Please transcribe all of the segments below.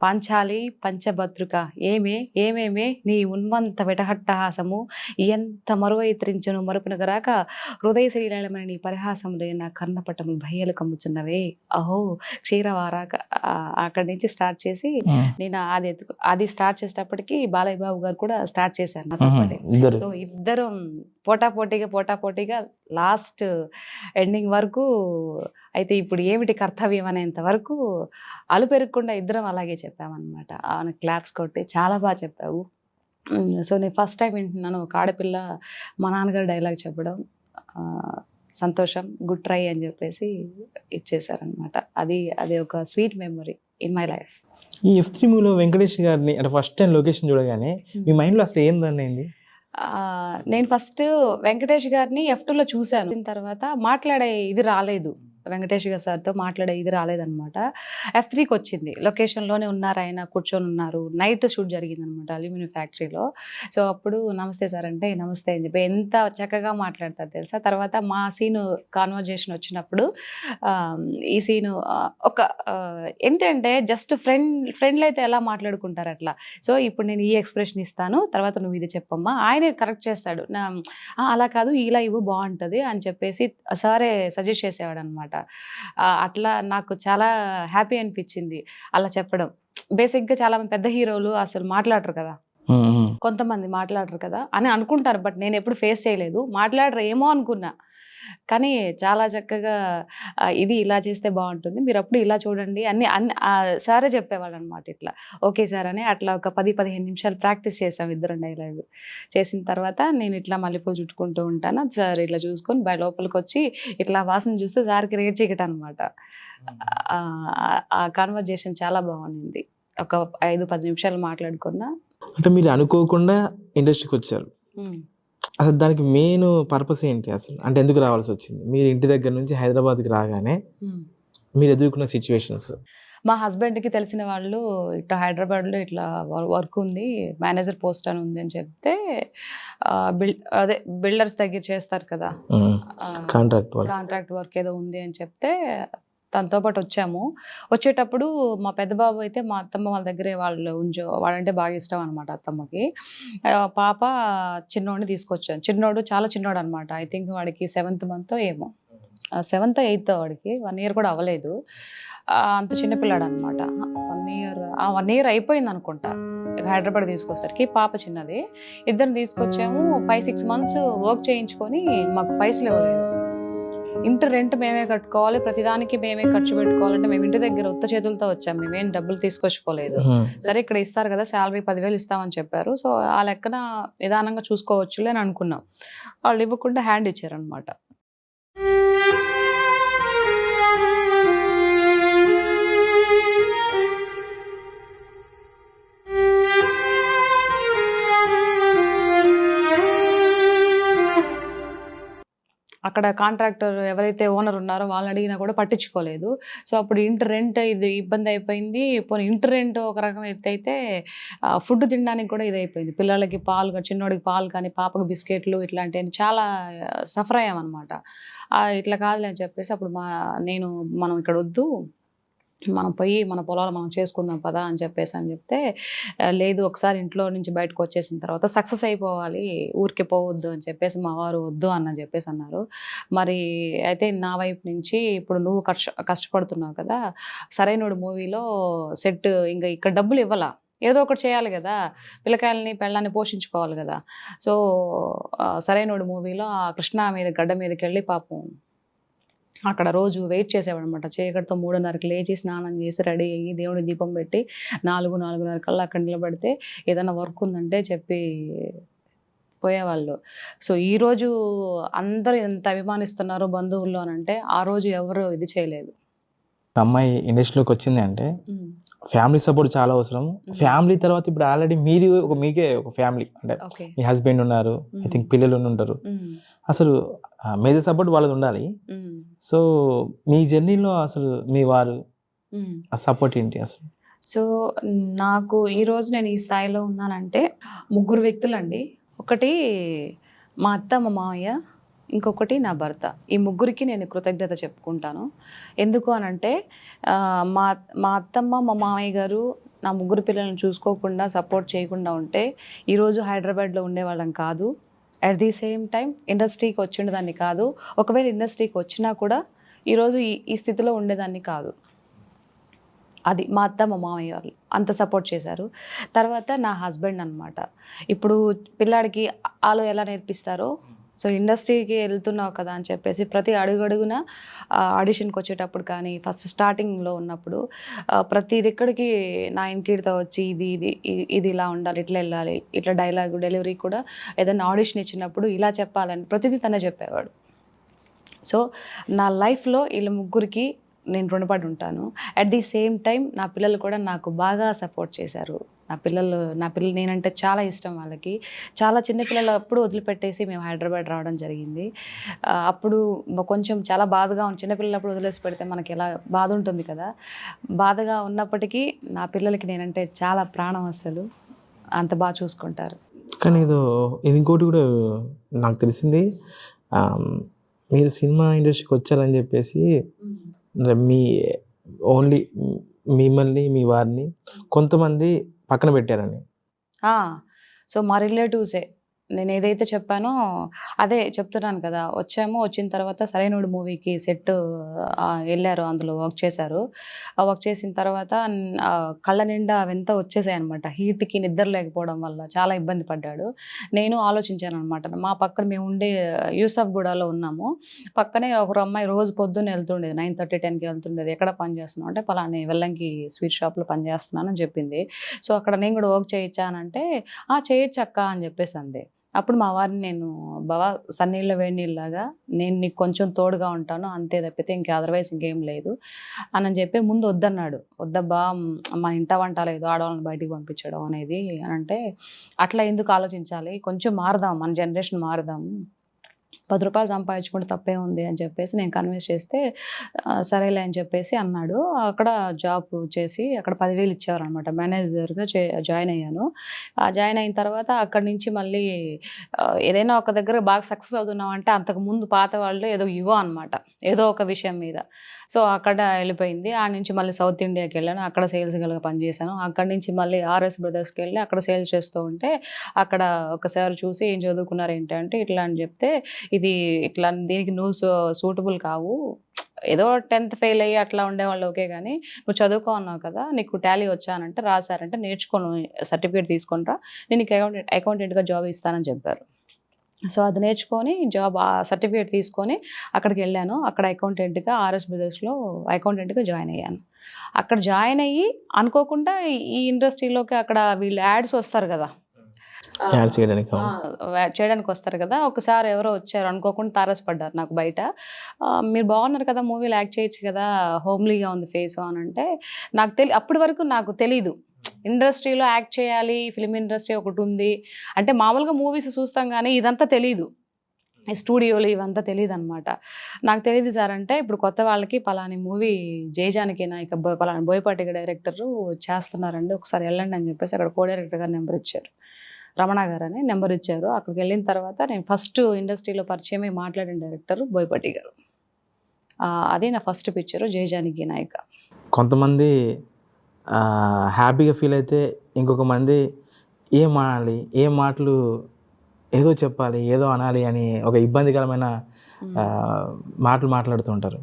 పాంచాలి పంచభద్రుక ఏమేమే నీ ఉన్మంత విటహట్టహాసము ఎంత మరువైత్రించును మరుపునగరాక హృదయ శ్రీలమైన నీ పరిహాసములే నా కర్ణపటము భయ్యలు కమ్ముచున్నవే అహో క్షీరవారాక. అక్కడి నుంచి స్టార్ట్ చేసి నేను అది స్టార్ట్ చేసేటప్పటికి బాలయ్య బాబు గారు కూడా స్టార్ట్ చేశారు నాతో పాటే. సో ఇద్దరం పోటాపోటీగా లాస్ట్ ఎండింగ్ వరకు అయితే ఇప్పుడు ఏమిటి కర్తవ్యం అనేంత వరకు అలుపెరగకుండా ఇద్దరం అలాగే చెప్పామన్నమాట. ఆయన క్లాప్స్ కొట్టి చాలా బాగా చెప్పావు. సో నేను ఫస్ట్ టైం వింటున్నాను ఒక ఆడపిల్ల మా నాన్నగారు డైలాగ్ చెప్పడం. సంతోషం, గుడ్ ట్రై అని చెప్పేసి ఇచ్చేసారనమాట. అది ఒక sweet memory in my life. ఈ F3 మూవీలో వెంకటేష్ గారిని అంటే ఫస్ట్ టైం లొకేషన్ చూడగానే మీ మైండ్లో అసలు ఏం రన్ అయింది? నేను ఫస్ట్ వెంకటేష్ గారిని F2లో చూశాను. తర్వాత మాట్లాడే ఇది రాలేదు, వెంకటేష్ గారు సార్తో మాట్లాడే ఇది రాలేదనమాట. F3కి వచ్చింది. లొకేషన్లోనే ఉన్నారు, ఆయన కూర్చొని ఉన్నారు. నైట్ షూట్ జరిగిందనమాట అల్యూమినియం ఫ్యాక్టరీలో. సో అప్పుడు నమస్తే సార్ అంటే నమస్తే అని చెప్పి ఎంత చక్కగా మాట్లాడతారు తెలుసా. తర్వాత మా సీను కాన్వర్జేషన్ వచ్చినప్పుడు ఈ సీను ఒక ఏంటంటే జస్ట్ ఫ్రెండ్లు అయితే ఎలా మాట్లాడుకుంటారు అట్లా. సో ఇప్పుడు నేను ఈ ఎక్స్ప్రెషన్ ఇస్తాను, తర్వాత నువ్వు ఇది చెప్పమ్మా. ఆయనే కరెక్ట్ చేస్తాడు. అలా కాదు ఇలా ఇవ్వు బాగుంటుంది అని చెప్పేసి సారే సజెస్ట్ చేసేవాడు అనమాట. అట్లా నాకు చాలా హ్యాపీ అనిపించింది అలా చెప్పడం. బేసిక్గా చాలా మంది పెద్ద హీరోలు అసలు మాట్లాడరు కదా, కొంతమంది మాట్లాడరు కదా అని అనుకుంటారు. బట్ నేను ఎప్పుడు ఫేస్ చేయలేదు, మాట్లాడరు ఏమో అనుకున్నా. కానీ చాలా చక్కగా ఇది ఇలా చేస్తే బాగుంటుంది, మీరు అప్పుడు ఇలా చూడండి అన్ని సారే చెప్పేవాళ్ళు అనమాట. ఇట్లా ఓకే సార్ అని అట్లా ఒక 10-15 నిమిషాలు ప్రాక్టీస్ చేసాం ఇద్దరం డైలాగ్. చేసిన తర్వాత నేను ఇట్లా మల్లెపూలు చుట్టుకుంటూ ఉంటాను, సార్ ఇట్లా చూసుకొని లోపలికి వచ్చి ఇట్లా వాసన చూస్తే సార్కి రేట్ చీకట అనమాట. ఆ కాన్వర్జేషన్ చాలా బాగుంది. ఒక 5-10 నిమిషాలు మాట్లాడుకున్నా. అంటే మీరు అనుకోకుండా ఇండస్ట్రీకి వచ్చారు, అసలు దానికి మెయిన్ పర్పస్ ఏంటి అసలు? అంటే ఎందుకు రావాల్సి వచ్చింది? మీరు ఇంటి దగ్గర నుంచి హైదరాబాద్కి రాగానే మీరు ఎదుర్కొన్న సిచ్యువేషన్స్. మా హస్బెండ్కి తెలిసిన వాళ్ళు ఇట్లా హైదరాబాద్లో ఇట్లా వర్క్ ఉంది, మేనేజర్ పోస్ట్ అని ఉంది అని చెప్తే అదే బిల్డర్స్ దగ్గర చేస్తారు కదా కాంట్రాక్ట్ వర్క్ ఏదో ఉంది అని చెప్తే తనతో పాటు వచ్చాము. వచ్చేటప్పుడు మా పెద్ద బాబు అయితే మా అత్తమ్మ వాళ్ళ దగ్గరే వాడంటే బాగా ఇష్టం అనమాట అత్తమ్మకి. పాప చిన్నోడిని తీసుకొచ్చాను. చిన్నోడు చాలా చిన్నోడు అనమాట. ఐ థింక్ వాడికి 7th month ఏమో, 7th 8th వాడికి 1 year కూడా అవ్వలేదు. అంత చిన్నపిల్లాడు అనమాట. 1 year అయిపోయింది అనుకుంటా హైదరాబాద్ తీసుకొసరికి. పాప చిన్నది. ఇద్దరిని తీసుకొచ్చాము. 5-6 months వర్క్ చేయించుకొని మాకు పైసలు ఇవ్వలేదు. ఇంటి రెంట్ మేమే కట్టుకోవాలి, ప్రతిదానికి మేమే ఖర్చు పెట్టుకోవాలంటే మేము ఇంటి దగ్గర ఉత్త చేతులతో వచ్చాము, మేమేం డబ్బులు తీసుకొచ్చుకోలేదు. సరే ఇక్కడ ఇస్తారు కదా శాలరీ 10,000 ఇస్తామని చెప్పారు. సో ఆ లెక్కన నిదానంగా చూసుకోవచ్చులే అని అనుకున్నాం. వాళ్ళు ఇవ్వకుండా హ్యాండ్ ఇచ్చారనమాట. అక్కడ కాంట్రాక్టర్ ఎవరైతే ఓనర్ ఉన్నారో వాళ్ళని అడిగినా కూడా పట్టించుకోలేదు. సో అప్పుడు ఇంటి రెంట్ ఇది ఇబ్బంది అయిపోయింది. పోనీ ఇంటి రెంట్ ఒక రకం అయితే ఫుడ్ తినడానికి కూడా ఇది అయిపోయింది. పిల్లలకి పాలు, చిన్నోడికి పాలు కానీ పాపకు బిస్కెట్లు ఇట్లాంటివి చాలా సఫర్ అయ్యామన్నమాట. ఇట్లా కాదులే అని చెప్పేసి అప్పుడు మనం ఇక్కడ వద్దు, మనం పోయి మన పొలాలు మనం చేసుకుందాం పదా అని చెప్తే లేదు ఒకసారి ఇంట్లో నుంచి బయటకు వచ్చేసిన తర్వాత సక్సెస్ అయిపోవాలి, ఊరికే పోవద్దు అని చెప్పేసి మా వారు వద్దు అని చెప్పేసి అన్నారు. మరి అయితే నా వైపు నుంచి ఇప్పుడు నువ్వు కష్టపడుతున్నావు కదా, సరైనోడు మూవీలో సెట్ ఇంకా ఇక్కడ డబ్బులు ఇవ్వాలా, ఏదో ఒకటి చేయాలి కదా, పిల్లకాయలని పెళ్ళాన్ని పోషించుకోవాలి కదా. సో సరైనోడు మూవీలో ఆ కృష్ణ మీద గడ్డ మీదకి వెళ్ళి పాపం అక్కడ రోజు వెయిట్ చేసేవాడు అనమాట. చీకటితో 3:30కి లేచి స్నానం చేసి రెడీ అయ్యి దేవుడి దీపం పెట్టి 4-4:30 కల్లా అక్కడ నిలబడితే ఏదైనా వర్క్ ఉందంటే చెప్పి పోయేవాళ్ళు. సో ఈరోజు అందరూ ఎంత అభిమానిస్తున్నారు బంధువుల్లో అని అంటే ఆ రోజు ఎవరు ఇది చేయలేదు. అమ్మాయి ఇండస్ట్రీలోకి వచ్చింది అంటే ఫ్యామిలీ సపోర్ట్ చాలా అవసరం. ఫ్యామిలీ తర్వాత ఇప్పుడు ఆల్రెడీ మీకే ఒక ఫ్యామిలీ అంటే మీ హస్బెండ్ ఉన్నారు, ఐ థింక్ పిల్లలు ఉంటారు. అసలు మేజర్ సపోర్ట్ వాళ్ళది ఉండాలి. సో మీ జర్నీలో అసలు మీ వారు ఆ సపోర్ట్ ఏంటి అసలు? సో నాకు ఈరోజు నేను ఈ స్థాయిలో ఉన్నానంటే 3 వ్యక్తులండి. ఒకటి మా అత్త, మా మామయ్య, ఇంకొకటి నా భర్త. ఈ 3కి నేను కృతజ్ఞత చెప్పుకుంటాను. ఎందుకు అనంటే మా అత్తమ్మ, మా మామయ్య గారు నా ముగ్గురు పిల్లల్ని చూసుకోకుండా సపోర్ట్ చేయకుండా ఉంటే ఈరోజు హైదరాబాద్లో ఉండేవాళ్ళం కాదు. అట్ ది సేమ్ టైం ఇండస్ట్రీకి వచ్చిండేదాన్ని కాదు. ఒకవేళ ఇండస్ట్రీకి వచ్చినా కూడా ఈరోజు ఈ స్థితిలో ఉండేదాన్ని కాదు. అది మా అత్త మా మామయ్య వాళ్ళు అంత సపోర్ట్ చేశారు. తర్వాత నా హస్బెండ్ అనమాట. ఇప్పుడు పిల్లాడికి ఆలో ఎలా నేర్పిస్తారో, సో ఇండస్ట్రీకి వెళ్తున్నావు కదా అని చెప్పేసి ప్రతి అడుగడుగున ఆడిషన్కి వచ్చేటప్పుడు కానీ ఫస్ట్ స్టార్టింగ్లో ఉన్నప్పుడు ప్రతి ఇక్కడికి నా ఇంటితో వచ్చి ఇది ఇలా ఉండాలి, ఇట్లా వెళ్ళాలి, ఇట్లా డైలాగ్ డెలివరీ కూడా ఏదైనా ఆడిషన్ ఇచ్చినప్పుడు ఇలా చెప్పాలని ప్రతిదీ తనే చెప్పేవాడు. సో నా లైఫ్లో వీళ్ళ ముగ్గురికి నేను రుణపడి ఉంటాను. అట్ ది సేమ్ టైం నా పిల్లలు కూడా నాకు బాగా సపోర్ట్ చేశారు. నా పిల్లలు నేనంటే చాలా ఇష్టం వాళ్ళకి. చాలా చిన్నపిల్లలు అప్పుడు వదిలిపెట్టేసి మేము హైదరాబాద్ రావడం జరిగింది. అప్పుడు కొంచెం చాలా బాధగా ఉంది. చిన్నపిల్లలప్పుడు వదిలేసి పెడితే మనకి ఎలా బాధ ఉంటుంది కదా. బాధగా ఉన్నప్పటికీ నా పిల్లలకి నేనంటే చాలా ప్రాణం. అసలు అంత బాగా చూసుకుంటారు. కానీ ఇది ఇంకోటి కూడా నాకు తెలిసింది, మీరు సినిమా ఇండస్ట్రీకి వచ్చారని చెప్పేసి మీ ఓన్లీ మిమ్మల్ని మీ వారిని కొంతమంది పక్కన పెట్టారని. సో మా రిలేటివ్సే నేను ఏదైతే చెప్పానో అదే చెప్తున్నాను కదా. వచ్చిన తర్వాత సరైనోడు మూవీకి సెట్ వెళ్ళారు, అందులో వర్క్ చేశారు. ఆ వర్క్ చేసిన తర్వాత కళ్ళ నిండా అవంతా వచ్చేసాయి అనమాట. హీట్కి నిద్ర లేకపోవడం వల్ల చాలా ఇబ్బంది పడ్డాడు. నేను ఆలోచించాను అనమాట. మా పక్కన మేము ఉండే యూసఫ్గూడలో ఉన్నాము. పక్కనే ఒక అమ్మాయి రోజు పొద్దున్న వెళ్తుండేది, 9:30, 10కి వెళ్తుండేది. ఎక్కడ పని చేస్తున్నావు అంటే పలాని వెల్లంకి స్వీట్ షాప్లో పని చేస్తున్నానని చెప్పింది. సో అక్కడ నేను కూడా వర్క్ చేయొచ్చానంటే చేయొచ్చు అక్క అని చెప్పేసి అంది. అప్పుడు మా వారిని నేను బావా సన్నీళ్ళ వేడి నీళ్ళలాగా నేను నీకు కొంచెం తోడుగా ఉంటాను అంతే తప్పితే ఇంకా అదర్వైజ్ ఇంకేం లేదు అని చెప్పి ముందు వద్దన్నాడు. వద్దబ్బా మన ఇంట వంట లేదు ఆడవాళ్ళని బయటికి పంపించడం అనేది అని అంటే, అట్లా ఎందుకు ఆలోచించాలి, కొంచెం మారుదాం, మన జనరేషన్ మారుదాము, 10 రూపాయలు సంపాదించుకుంటే తప్పే ఉంది అని చెప్పేసి నేను కన్విన్స్ చేస్తే సరేలే అని చెప్పేసి అన్నాడు. అక్కడ జాబ్ చేసి అక్కడ 10,000 ఇచ్చేవారనమాట. మేనేజర్గా జాయిన్ అయ్యాను. జాయిన్ అయిన తర్వాత అక్కడి నుంచి మళ్ళీ ఏదైనా ఒక దగ్గర బాగా సక్సెస్ అవుతున్నాం అంటే అంతకుముందు పాత వాళ్ళు ఏదో ఇగో అనమాట, ఏదో ఒక విషయం మీద. సో అక్కడ వెళ్ళిపోయింది. ఆ నుంచి మళ్ళీ సౌత్ ఇండియాకి వెళ్ళాను, అక్కడ సేల్స్ గర్ల్గా పనిచేశాను. అక్కడి నుంచి మళ్ళీ ఆర్ఎస్ బ్రదర్స్కి వెళ్ళి అక్కడ సేల్స్ చేస్తూ ఉంటే అక్కడ ఒకసారి చూసి ఏం చదువుకున్నారు ఏంటంటే ఇట్లా అని చెప్తే, ఇది ఇట్లా దీనికి నువ్వు సూటబుల్ కావు, ఏదో 10th ఫెయిల్ అయ్యి అట్లా ఉండేవాళ్ళు ఓకే, కానీ నువ్వు చదువుకో అన్నావు కదా, నీకు టాలీ వచ్చానంటే రాశారంటే నేర్చుకోను, సర్టిఫికేట్ తీసుకొని రా, నేను నీకు అకౌంటెంట్గా జాబ్ ఇస్తానని చెప్పారు. సో అది నేర్చుకొని జాబ్ సర్టిఫికేట్ తీసుకొని అక్కడికి వెళ్ళాను. అక్కడ అకౌంటెంట్గా ఆర్ఎస్ బ్రదర్స్లో అకౌంటెంట్గా జాయిన్ అయ్యాను. అక్కడ జాయిన్ అయ్యి అనుకోకుండా ఈ ఇండస్ట్రీలోకి అక్కడ వీళ్ళు యాడ్స్ వస్తారు కదా, చేయడానికి వస్తారు కదా. ఒకసారి ఎవరో వచ్చారు అనుకోకుండా తారసపడ్డారు నాకు బయట. మీరు బాగున్నారు కదా, మూవీలో యాక్ట్ చేయొచ్చు కదా, హోమ్లీగా ఉంది ఫేస్ అని అంటే, నాకు అప్పటి వరకు నాకు తెలీదు ఇండస్ట్రీలో యాక్ట్ చేయాలి, ఫిలిం ఇండస్ట్రీ ఒకటి ఉంది అంటే. మామూలుగా మూవీస్ చూస్తాం కానీ ఇదంతా తెలీదు, స్టూడియోలు ఇవంతా తెలియదు అనమాట. నాకు తెలియదు సార్ అంటే, ఇప్పుడు కొత్త వాళ్ళకి పలాని మూవీ జయజానకి నాయక పలాని బోయపాటి డైరెక్టర్ చేస్తున్నారండి, ఒకసారి వెళ్ళండి అని చెప్పేసి అక్కడ కో డైరెక్టర్ గారు నెంబర్ ఇచ్చారు, రమణ గారు అని నెంబర్ ఇచ్చారు. అక్కడికి వెళ్ళిన తర్వాత నేను ఫస్ట్ ఇండస్ట్రీలో పరిచయమై మాట్లాడిన డైరెక్టర్ బోయపాటి గారు. అది నా ఫస్ట్ పిక్చర్ జయజానకి నాయక. కొంతమంది హ్యాపీగా ఫీల్ అయితే ఇంకొక మంది ఏం ఆడాలి, ఏం మాటలు ఏదో చెప్పాలి, ఏదో అనాలి అని ఒక ఇబ్బందికరమైన మాటలు మాట్లాడుతుంటారు.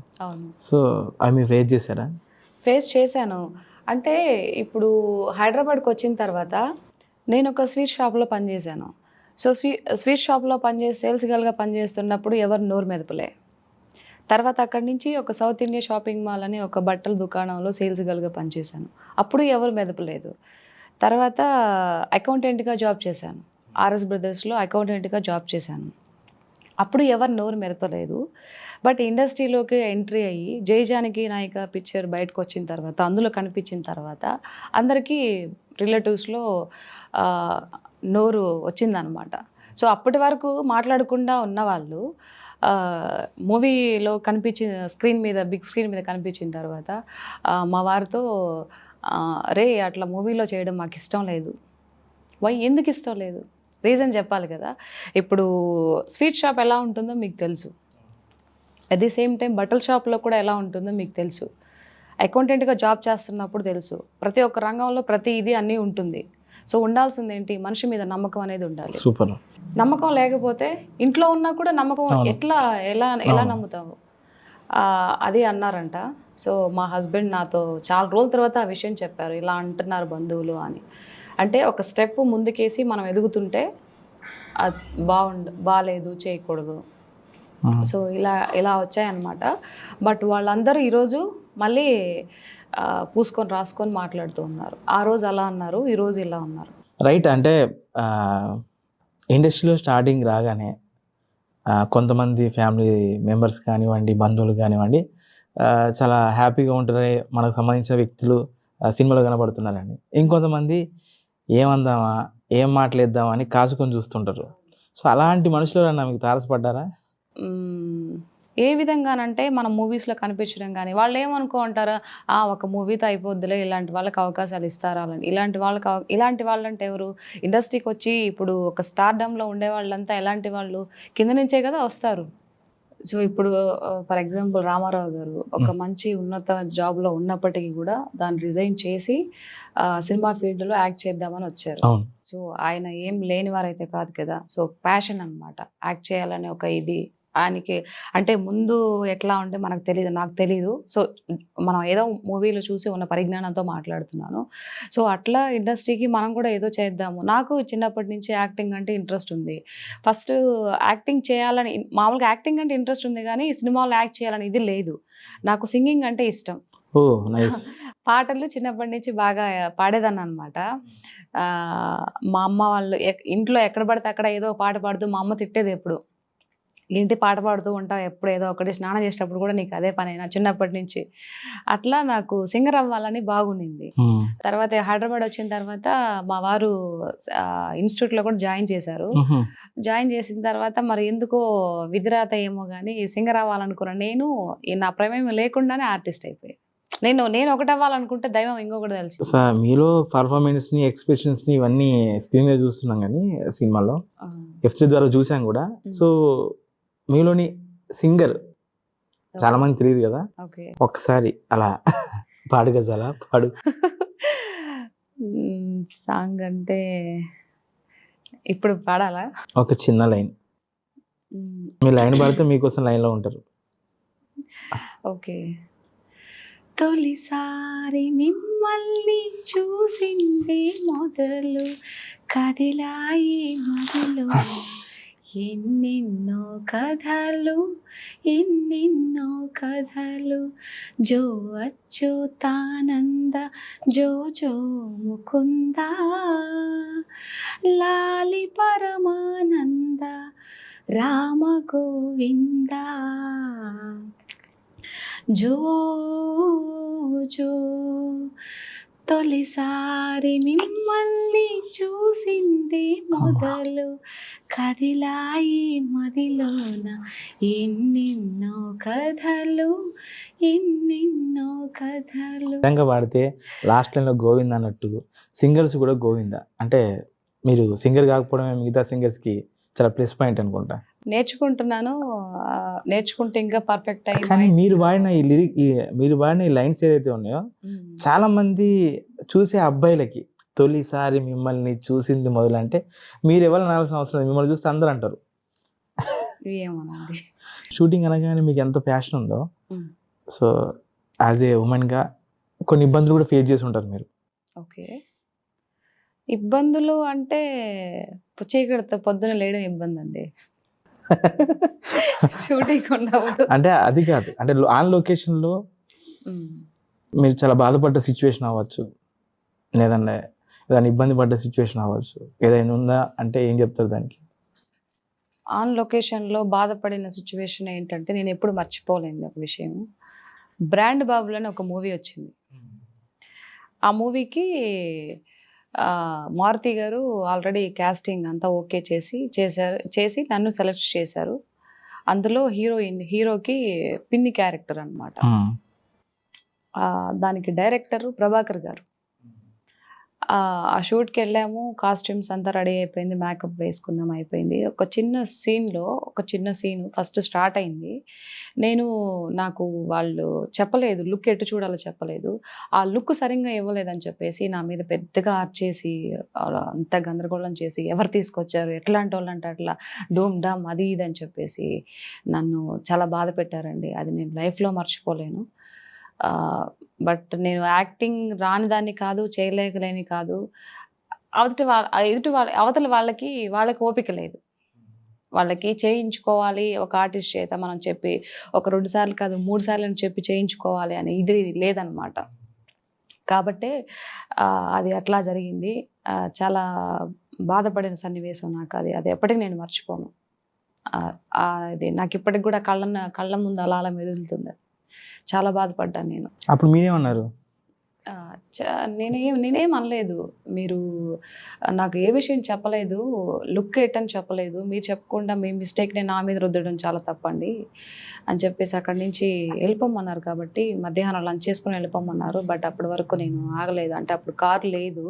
సో అవి మీరు ఫేస్ చేశారా? ఫేస్ చేశాను. అంటే ఇప్పుడు హైదరాబాద్కి వచ్చిన తర్వాత నేను ఒక స్వీట్ షాప్లో పనిచేశాను. సో స్వీట్ షాప్లో సేల్స్ గర్ల్గా పనిచేస్తున్నప్పుడు ఎవరు నోరు మెదపలే. తర్వాత అక్కడి నుంచి ఒక సౌత్ ఇండియా షాపింగ్ మాల్ అని ఒక బట్టల దుకాణంలో సేల్స్ గర్ల్గా పనిచేశాను. అప్పుడు ఎవరు మెదపలేదు. తర్వాత అకౌంటెంట్గా జాబ్ చేశాను, ఆర్ఎస్ బ్రదర్స్లో అకౌంటెంట్గా జాబ్ చేశాను. అప్పుడు ఎవరు నోరు మెదపలేదు. బట్ ఇండస్ట్రీలోకి ఎంట్రీ అయ్యి జయజానకి నాయక పిక్చర్ బయటకు వచ్చిన తర్వాత, అందులో కనిపించిన తర్వాత అందరికీ రిలేటివ్స్లో నోరు వచ్చిందనమాట. సో అప్పటి వరకు మాట్లాడకుండా ఉన్నవాళ్ళు మూవీలో కనిపించిన బిగ్ స్క్రీన్ మీద కనిపించిన తర్వాత మా వారితో, రే అట్లా మూవీలో చేయడం మాకు ఇష్టం లేదు. ఎందుకు ఇష్టం లేదు, రీజన్ చెప్పాలి కదా. ఇప్పుడు స్వీట్ షాప్ ఎలా ఉంటుందో మీకు తెలుసు, అట్ ది సేమ్ టైం బట్టల షాప్లో కూడా ఎలా ఉంటుందో మీకు తెలుసు. అకౌంటెంట్గా జాబ్ చేస్తున్నప్పుడు తెలుసు, ప్రతి ఒక్క రంగంలో ప్రతి ఇది అన్నీ ఉంటుంది. సో ఉండాల్సింది ఏంటి, మనిషి మీద నమ్మకం అనేది ఉండాలి. సూపర్. నమ్మకం లేకపోతే ఇంట్లో ఉన్నా కూడా నమ్మకం ఎలా నమ్ముతావు, అది అన్నారంట. సో మా హస్బెండ్ నాతో చాలా రోజుల తర్వాత ఆ విషయం చెప్పారు, ఇలా అంటున్నారు బంధువులు అని. అంటే ఒక స్టెప్ ముందుకేసి మనం ఎదుగుతుంటే అది బాగాలేదు, చేయకూడదు. సో ఇలా వచ్చాయన్నమాట. బట్ వాళ్ళందరూ ఈరోజు మళ్ళీ పూసుకొని రాసుకొని మాట్లాడుతూ ఉన్నారు. ఆ రోజు అలా అన్నారు, ఈరోజు ఇలా ఉన్నారు. రైట్. అంటే ఇండస్ట్రీలో స్టార్టింగ్ రాగానే కొంతమంది ఫ్యామిలీ మెంబర్స్ కానివ్వండి, బంధువులు కానివ్వండి, చాలా హ్యాపీగా ఉంటారు, మనకు సంబంధించిన వ్యక్తులు సినిమాలో కనబడుతున్నారండి. ఇంకొంతమంది ఏమందామా, ఏం మాట్లాడేద్దామా అని కాసుకొని చూస్తుంటారు. సో అలాంటి మనుషులు మీకు తారసపడ్డారా? ఏ విధంగానంటే మనం మూవీస్లో కనిపించడం కానీ, వాళ్ళు ఏమనుకుంటారా, ఒక మూవీతో అయిపోద్దులే, ఇలాంటి వాళ్ళకి అవకాశాలు ఇస్తారా అని. ఇలాంటి వాళ్ళంటే ఎవరు, ఇండస్ట్రీకి వచ్చి ఇప్పుడు ఒక స్టార్డమ్లో ఉండే వాళ్ళంతా ఎలాంటి వాళ్ళు, కింద నుంచే కదా వస్తారు. సో ఇప్పుడు ఫర్ ఎగ్జాంపుల్ రామారావు గారు ఒక మంచి ఉన్నత జాబ్లో ఉన్నప్పటికీ కూడా దాన్ని రిజైన్ చేసి సినిమా ఫీల్డ్లో యాక్ట్ చేద్దామని వచ్చారు. సో ఆయన ఏం లేని వారైతే కాదు కదా. సో ప్యాషన్ అన్నమాట, యాక్ట్ చేయాలనే ఒక ఇది ఆయనకి. అంటే ముందు ఎట్లా ఉంటే మనకు తెలియదు, నాకు తెలీదు. సో మనం ఏదో మూవీలో చూసి ఉన్న పరిజ్ఞానంతో మాట్లాడుతున్నాను. సో అట్లా ఇండస్ట్రీకి మనం కూడా ఏదో చేద్దాము. నాకు చిన్నప్పటి నుంచి యాక్టింగ్ అంటే ఇంట్రెస్ట్ ఉంది. ఫస్ట్ యాక్టింగ్ చేయాలని, మామూలుగా యాక్టింగ్ అంటే ఇంట్రెస్ట్ ఉంది కానీ సినిమాలో యాక్ట్ చేయాలని ఇది లేదు. నాకు సింగింగ్ అంటే ఇష్టం. పాటలు చిన్నప్పటి నుంచి బాగా పాడేదాన్ని అనమాట. మా అమ్మ వాళ్ళు ఇంట్లో ఎక్కడ పడితే అక్కడ ఏదో పాట పాడుతూ మా అమ్మ తిట్టేది ఎప్పుడు, ఏంటి పాట పాడుతూ ఉంటావు ఎప్పుడు, ఏదో ఒకటి స్నానం చేసేటప్పుడు కూడా నీకు అదే పని అయినా చిన్నప్పటి నుంచి. అట్లా నాకు సింగర్ అవ్వాలని బాగుండింది. తర్వాత హైదరాబాద్ వచ్చిన తర్వాత మా వారు ఇన్స్టిట్యూట్లో కూడా జాయిన్ చేశారు. జాయిన్ చేసిన తర్వాత మరి ఎందుకో విధిరాత ఏమో కానీ సింగర్ అవ్వాలనుకున్నా. నేను నా ప్రమేయం లేకుండానే ఆర్టిస్ట్ అయిపోయాను. నేను ఒకటి అవ్వాలనుకుంటే దైవం ఇంకొకటి తెలుసు. మీలో పర్ఫార్మెన్స్ ని, ఎక్స్ప్రెషన్స్ ని ఇవన్నీ స్క్రీన్ మీద చూస్తున్నాం కానీ సినిమాలో F3 ద్వారా చూసాం కూడా. సో మీలోని సింగర్ చాలా మంది తెలియదు కదా, ఒక్కసారి అలా పాడు గజాలా పాడు. సాంగ్ అంటే ఇప్పుడు పాడాలా? ఒక చిన్న లైన్, మీ లైన్ పాడితే మీకోసం లైన్ లో ఉంటారు. ఓకే. తొలిసారి మిమ్మల్ని చూసిందే మొదలు, కదిలాయి మదిలో ఎన్నెన్నో కథలు, ఎన్నెన్నో కథలు. జో అచ్యుతానంద జో జో ముకుంద, లాలి పరమానంద రామ గోవింద. జో జో తొలిసారి మిమ్మల్ని చూసింది మొదలు, కదిలాయి మదిలోన ఎన్నెన్నో కథలు, ఎన్నెన్నో కథలు. విధంగా పాడితే లాస్ట్ లైన్లో గోవింద అన్నట్టు సింగర్స్ కూడా గోవింద అంటే, మీరు సింగర్ కాకపోవడమే మిగతా సింగర్స్కి చాలా ప్లస్ పాయింట్ అనుకుంటా. నేర్చుకుంటున్నాను, నేర్చుకుంటే ఇంకా పర్ఫెక్ట్ అయ్యి. కానీ మీరు వాడిన ఈ లిరిక్, మీరు వాడిన ఈ లైన్స్ ఏదైతే ఉన్నాయో చాలా మంది చూసే అబ్బాయిలకి తొలిసారి మిమ్మల్ని చూసింది మొదలు అంటే మీరు ఎవరు అనాల్సిన అవసరం లేదు, మిమ్మల్ని చూస్తే అందరూ అంటారు. షూటింగ్ అనగానే మీకు ఎంత ప్యాషన్ ఉందో, సో యాజ్ ఏ ఉమెన్గా కొన్ని ఇబ్బందులు కూడా ఫేస్ చేసి ఉంటారు మీరు. ఓకే. ఇబ్బందులు అంటే చీకటితో పొద్దున లేయడం ఇబ్బంది అండి. షూటింగ్ ఉన్నప్పుడు అంటే అది కాదు, అంటే ఆన్ లొకేషన్లో మీరు చాలా బాధపడ్డ సిచ్యువేషన్ అవ్వచ్చు, లేదంటే ఏదైనా ఇబ్బంది పడ్డ సిచ్యువేషన్ అవ్వచ్చు, ఏదైనా ఉందా అంటే ఏం చెప్తారు దానికి? ఆన్ లొకేషన్లో బాధపడిన సిచ్యువేషన్ ఏంటంటే, నేను ఎప్పుడు మర్చిపోలేను ఒక విషయం. బ్రాండ్ బాబులు అని ఒక మూవీ వచ్చింది. ఆ మూవీకి మారుతి గారు ఆల్రెడీ కాస్టింగ్ అంతా ఓకే చేసి నన్ను సెలెక్ట్ చేశారు. అందులో హీరోకి పిన్ని క్యారెక్టర్ అనమాట. దానికి డైరెక్టర్ ప్రభాకర్ గారు. ఆ షూట్‌కి వెళ్ళాము. కాస్ట్యూమ్స్ అంతా రెడీ అయిపోయింది. మేకప్ వేసుకున్నాం అయిపోయింది. ఒక చిన్న సీన్ ఫస్ట్ స్టార్ట్ అయింది. నాకు వాళ్ళు చెప్పలేదు. లుక్ ఎటు చూడాలో చెప్పలేదు. ఆ లుక్ సరింగా ఇవ్వలేదని చెప్పేసి నా మీద పెద్దగా అరిచేసి అంతా గందరగోళం చేసి ఎవరు తీసుకొచ్చారు? ఎట్లాంటోళ్ళంటే అట్లా డూమ్ డామ్ అది ఇది అని చెప్పేసి నన్ను చాలా బాధ పెట్టారండి. అది నేను లైఫ్‌లో మర్చిపోలేను. బట్ నేను యాక్టింగ్ రాని దాన్ని కాదు, చేయలేకలేని కాదు. అవతల వాళ్ళకి ఓపిక లేదు. వాళ్ళకి చేయించుకోవాలి ఒక ఆర్టిస్ట్ చేత మనం చెప్పి, ఒక 2 సార్లు కాదు 3 సార్లు అని చెప్పి చేయించుకోవాలి అని ఇది లేదనమాట. కాబట్టే అది అట్లా జరిగింది. చాలా బాధపడిన సన్నివేశం నాకది. అది ఎప్పటికి నేను మర్చిపోను. అది నాకిప్పటికి గూడా కళ్ళ ముందు అలా అలా మెదులుతుంది. చాలా బాధపడ్డాను నేను. అప్పుడు మీరేమన్నారు? ఆ! నేనేం అనలేదు. మీరు నాకు ఏ విషయం చెప్పలేదు. లుక్ ఏటని చెప్పలేదు. మీరు చెప్పకుండా మీ మిస్టేక్‌ని నా మీద రుద్దడం చాలా తప్పండి అని చెప్పేసి అక్కడి నుంచి వెళ్ళిపోమన్నారు కాబట్టి మధ్యాహ్నం లంచ్ చేసుకొని వెళ్ళిపోమన్నారు. బట్ అప్పటి వరకు నేను ఆగలేదు. అంటే అప్పుడు కారు లేదు.